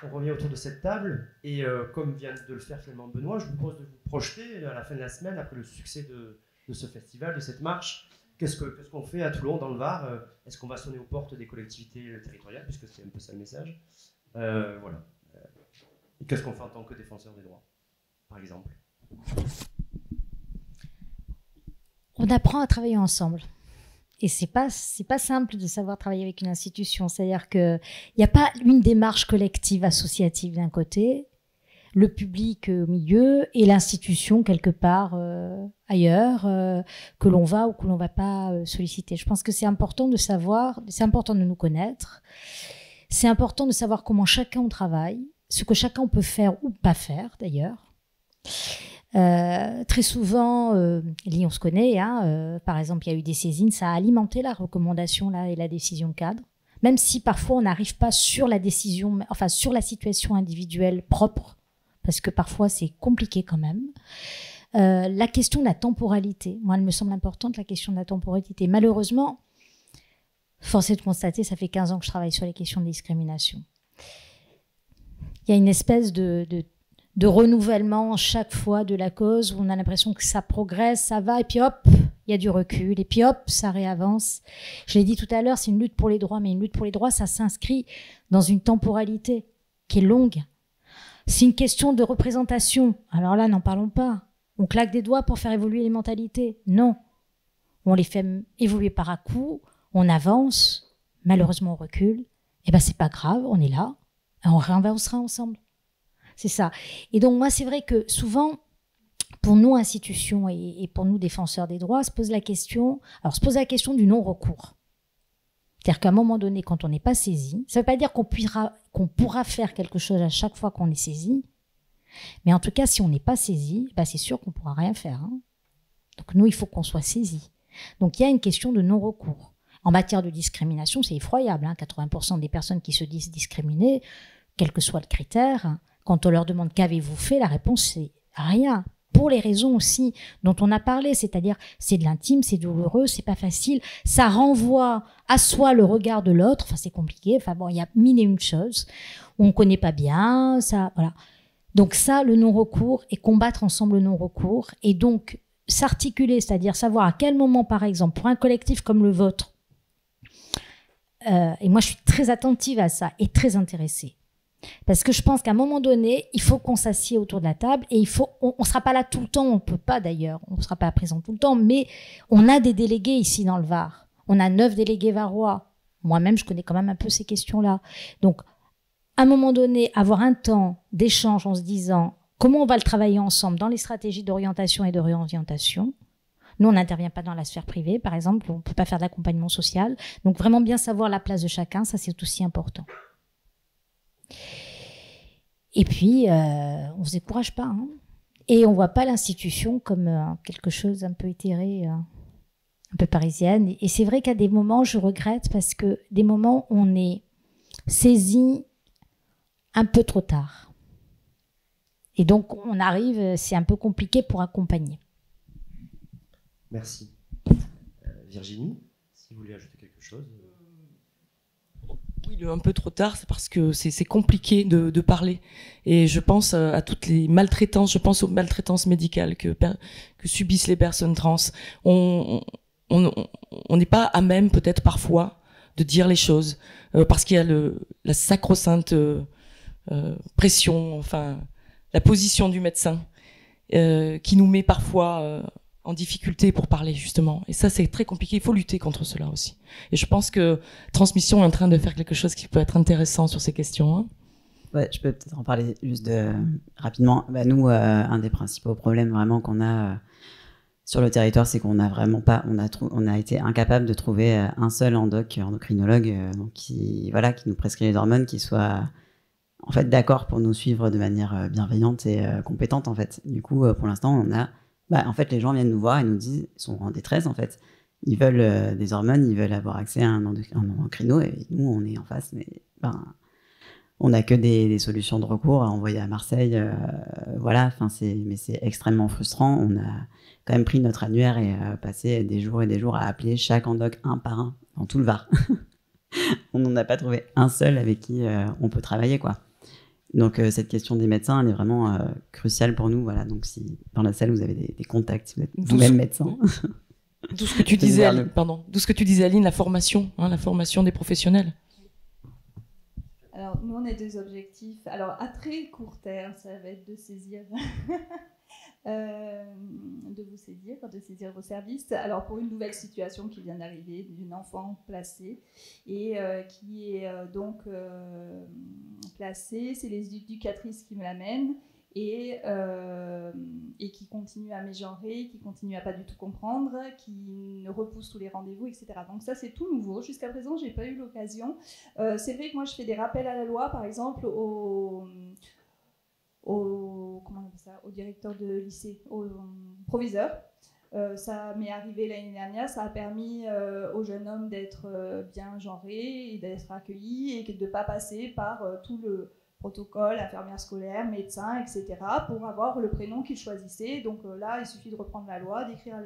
on revient autour de cette table, et comme vient de le faire finalement Benoît, je vous propose de vous projeter à la fin de la semaine, après le succès de ce festival, de cette marche. Qu'est-ce qu'on fait à Toulon, dans le Var? Est-ce qu'on va sonner aux portes des collectivités territoriales, puisque c'est un peu ça le message? Voilà. Et qu'est-ce qu'on fait en tant que défenseur des droits, par exemple? apprend à travailler ensemble. Et c'est pas simple de savoir travailler avec une institution. C'est-à-dire que il n'y a pas une démarche collective associative d'un côté, le public au milieu et l'institution quelque part ailleurs que l'on va ou que l'on va pas solliciter. Je pense que c'est important de savoir, c'est important de nous connaître, c'est important de savoir comment chacun on travaille, ce que chacun peut faire ou pas faire d'ailleurs. Très souvent, on se connaît, hein, par exemple, il y a eu des saisines, ça a alimenté la recommandation là et la décision cadre, même si parfois on n'arrive pas sur la décision, enfin sur la situation individuelle propre, parce que parfois c'est compliqué quand même. La question de la temporalité, moi, elle me semble importante, la question de la temporalité. Malheureusement, force est de constater, ça fait 15 ans que je travaille sur les questions de discrimination. Il y a une espèce de renouvellement chaque fois de la cause où on a l'impression que ça progresse, ça va, et puis hop, il y a du recul, et puis hop, ça réavance. Je l'ai dit tout à l'heure, c'est une lutte pour les droits, mais une lutte pour les droits, ça s'inscrit dans une temporalité qui est longue. C'est une question de représentation. Alors là, n'en parlons pas. On claque des doigts pour faire évoluer les mentalités. Non. On les fait évoluer par à-coups, on avance, malheureusement on recule. Eh ben c'est pas grave, on est là, et on réavancera ensemble. C'est ça. Et donc, moi, c'est vrai que souvent, pour nous, institutions et pour nous, défenseurs des droits, se pose la question du non-recours. C'est-à-dire qu'à un moment donné, quand on n'est pas saisi, ça ne veut pas dire qu'on pourra faire quelque chose à chaque fois qu'on est saisi, mais en tout cas, si on n'est pas saisi, c'est sûr qu'on ne pourra rien faire. Hein. Donc, nous, il faut qu'on soit saisi. Donc, il y a une question de non-recours. En matière de discrimination, c'est effroyable. Hein. 80% des personnes qui se disent discriminées, quel que soit le critère, quand on leur demande qu'avez-vous fait, la réponse c'est rien. Pour les raisons aussi dont on a parlé, c'est-à-dire c'est de l'intime, c'est douloureux, c'est pas facile, ça renvoie à soi le regard de l'autre, enfin c'est compliqué, enfin bon, il y a mille et une choses, on connaît pas bien, ça, voilà. Donc ça, le non-recours et combattre ensemble le non-recours et donc s'articuler, c'est-à-dire savoir à quel moment, par exemple, pour un collectif comme le vôtre, et moi je suis très attentive à ça et très intéressée. Parce que je pense qu'à un moment donné, il faut qu'on s'assied autour de la table et on sera pas là tout le temps, on peut pas d'ailleurs, on sera pas présent tout le temps, mais on a des délégués ici dans le Var. On a 9 délégués varois. Moi-même, je connais quand même un peu ces questions-là. Donc, à un moment donné, avoir un temps d'échange en se disant comment on va le travailler ensemble dans les stratégies d'orientation et de réorientation. Nous, on n'intervient pas dans la sphère privée, par exemple, on peut pas faire d'accompagnement social. Donc, vraiment bien savoir la place de chacun, ça c'est aussi important. Et puis, on se décourage pas, hein. Et on voit pas l'institution comme quelque chose un peu éthéré, un peu parisienne. Et c'est vrai qu'à des moments, je regrette parce que des moments, on est saisi un peu trop tard. Et donc, on arrive, c'est un peu compliqué pour accompagner. Merci. Virginie, si vous voulez ajouter quelque chose. Oui, un peu trop tard, c'est parce que c'est compliqué de parler. Et je pense à toutes les maltraitances, je pense aux maltraitances médicales que subissent les personnes trans. On n'est pas à même, peut-être parfois, de dire les choses, parce qu'il y a la sacro-sainte pression, enfin, la position du médecin, qui nous met parfois en difficulté pour parler, justement. Et ça, c'est très compliqué. Il faut lutter contre cela aussi. Et je pense que Transmission est en train de faire quelque chose qui peut être intéressant sur ces questions. Hein. Ouais, je peux peut-être en parler juste rapidement. Nous, un des principaux problèmes vraiment qu'on a sur le territoire, c'est qu'on a vraiment pas, on a été incapable de trouver un seul endocrinologue qui nous prescrit les hormones, qui soit en fait d'accord pour nous suivre de manière bienveillante et compétente en fait. Du coup, pour l'instant, on a en fait, les gens viennent nous voir et nous disent, ils sont en détresse en fait. Ils veulent des hormones, ils veulent avoir accès à un endocrino et nous, on est en face, mais on n'a que des solutions de recours à envoyer à Marseille. Voilà, mais c'est extrêmement frustrant. On a quand même pris notre annuaire et passé des jours et des jours à appeler chaque endoc un par un dans tout le Var. On n'en a pas trouvé un seul avec qui on peut travailler, quoi. Donc cette question des médecins, elle est vraiment cruciale pour nous. Voilà. Donc si dans la salle vous avez des contacts, si vous êtes vous-même médecin. D'où ce que tu disais, Aline, la formation des professionnels. Alors nous on a 2 objectifs. Alors à très court terme, ça va être de vous saisir vos services. Alors pour une nouvelle situation qui vient d'arriver, d'une enfant placée, et qui est donc placée, c'est les éducatrices qui me l'amènent, et qui continue à mégenrer, qui continue à pas du tout comprendre, qui ne repousse tous les rendez-vous, etc. Donc ça, c'est tout nouveau. Jusqu'à présent, j'ai pas eu l'occasion. C'est vrai que moi, je fais des rappels à la loi, par exemple, au directeur de lycée, au proviseur. Ça m'est arrivé l'année dernière, ça a permis aux jeunes hommes d'être bien genrés et d'être accueillis et de ne pas passer par tout le protocole, infirmière scolaire, médecin, etc., pour avoir le prénom qu'ils choisissaient. Donc là, il suffit de reprendre la loi, d'écrire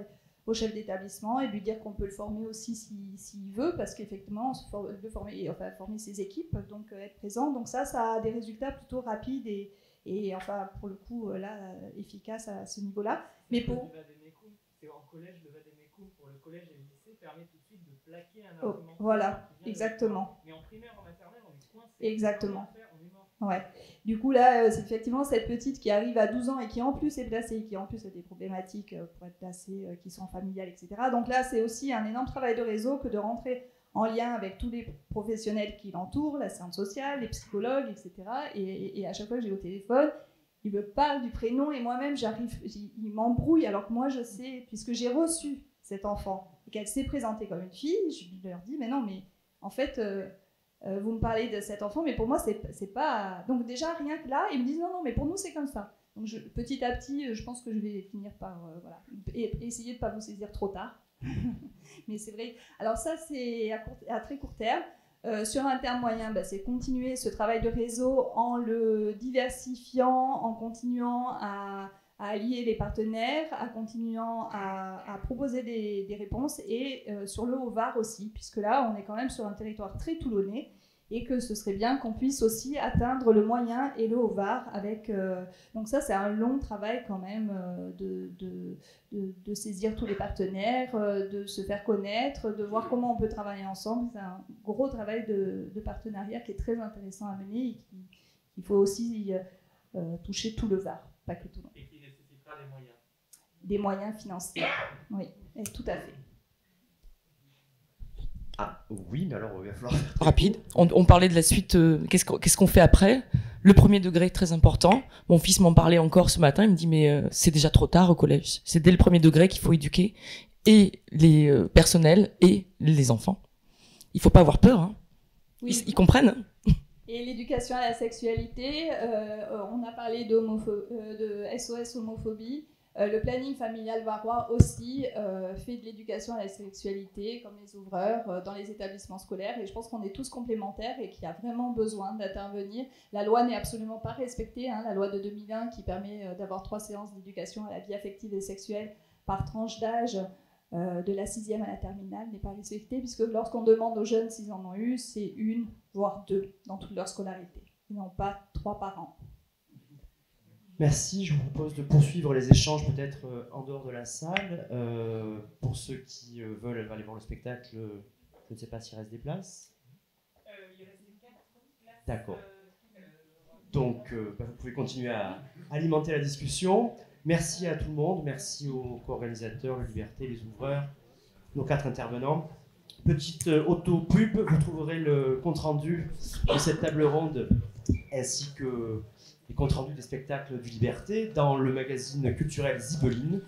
au chef d'établissement et de lui dire qu'on peut le former aussi s'il veut, parce qu'effectivement, il veut former ses équipes, donc être présent. Donc ça a des résultats plutôt rapides et enfin, pour le coup, là, efficaces à ce niveau-là. Mais pour... C'est en collège, le vadémécum pour le collège et le lycée permet tout de suite de plaquer un argument. Voilà, exactement. Mais en primaire, en maternelle, on est coincé. Exactement. On est mort. Ouais. Du coup, là, c'est effectivement cette petite qui arrive à 12 ans et qui en plus est placée, qui en plus a des problématiques pour être placée, qui sont familiales, etc. Donc là, c'est aussi un énorme travail de réseau que de rentrer en lien avec tous les professionnels qui l'entourent, l'assistante sociale, les psychologues, etc. Et à chaque fois que j'ai au téléphone, il me parle du prénom et moi-même, il m'embrouille alors que moi, je sais, puisque j'ai reçu cet enfant et qu'elle s'est présentée comme une fille, je leur dis, mais non, mais en fait... vous me parlez de cet enfant, mais pour moi, c'est pas... Donc déjà, rien que là, ils me disent non, mais pour nous, c'est comme ça. Donc petit à petit, je pense que je vais finir par et essayer de ne pas vous saisir trop tard. Mais c'est vrai. Alors ça, c'est à très court terme. Sur un terme moyen, c'est continuer ce travail de réseau en le diversifiant, en continuant à allier les partenaires, à continuant à proposer des réponses, et sur le Haut-Var aussi, puisque là, on est quand même sur un territoire très toulonnais, et que ce serait bien qu'on puisse aussi atteindre le moyen et le Haut-Var avec... donc ça, c'est un long travail quand même de saisir tous les partenaires, de se faire connaître, de voir comment on peut travailler ensemble. C'est un gros travail de partenariat qui est très intéressant à mener et qu'il faut aussi toucher tout le Var, pas que Toulon. Et qui nécessitera des moyens. Des moyens financiers, oui, et tout à fait. Ah oui, mais alors il va falloir... Rapide, on parlait de la suite, qu'est-ce qu'on fait après? Le premier degré, très important. Mon fils m'en parlait encore ce matin, il me dit mais c'est déjà trop tard au collège. C'est dès le premier degré qu'il faut éduquer et les personnels et les enfants. Il faut pas avoir peur, hein. Oui. Ils comprennent. Et l'éducation à la sexualité, on a parlé de SOS homophobie. Le planning familial varois aussi fait de l'éducation à la sexualité, comme les ouvreurs, dans les établissements scolaires. Et je pense qu'on est tous complémentaires et qu'il y a vraiment besoin d'intervenir. La loi n'est absolument pas respectée, hein, la loi de 2001 qui permet d'avoir 3 séances d'éducation à la vie affective et sexuelle par tranche d'âge de la 6e à la terminale n'est pas respectée, puisque lorsqu'on demande aux jeunes s'ils en ont eu, c'est 1, voire 2 dans toute leur scolarité. Ils n'ont pas 3 par an. Merci, je vous propose de poursuivre les échanges peut-être en dehors de la salle. Pour ceux qui veulent aller voir le spectacle, je ne sais pas s'il reste des places. Il reste 4 places. D'accord. Donc vous pouvez continuer à alimenter la discussion. Merci à tout le monde, merci aux co-organisateurs, la Liberté, les ouvreurs, nos 4 intervenants. Petite auto-pub, vous trouverez le compte-rendu de cette table ronde ainsi que les comptes rendus des spectacles du Liberté dans le magazine culturel Zibeline.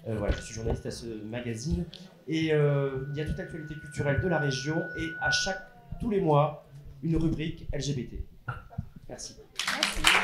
Voilà, je suis journaliste à ce magazine. Et il y a toute l'actualité culturelle de la région et tous les mois, une rubrique LGBT. Merci. Merci.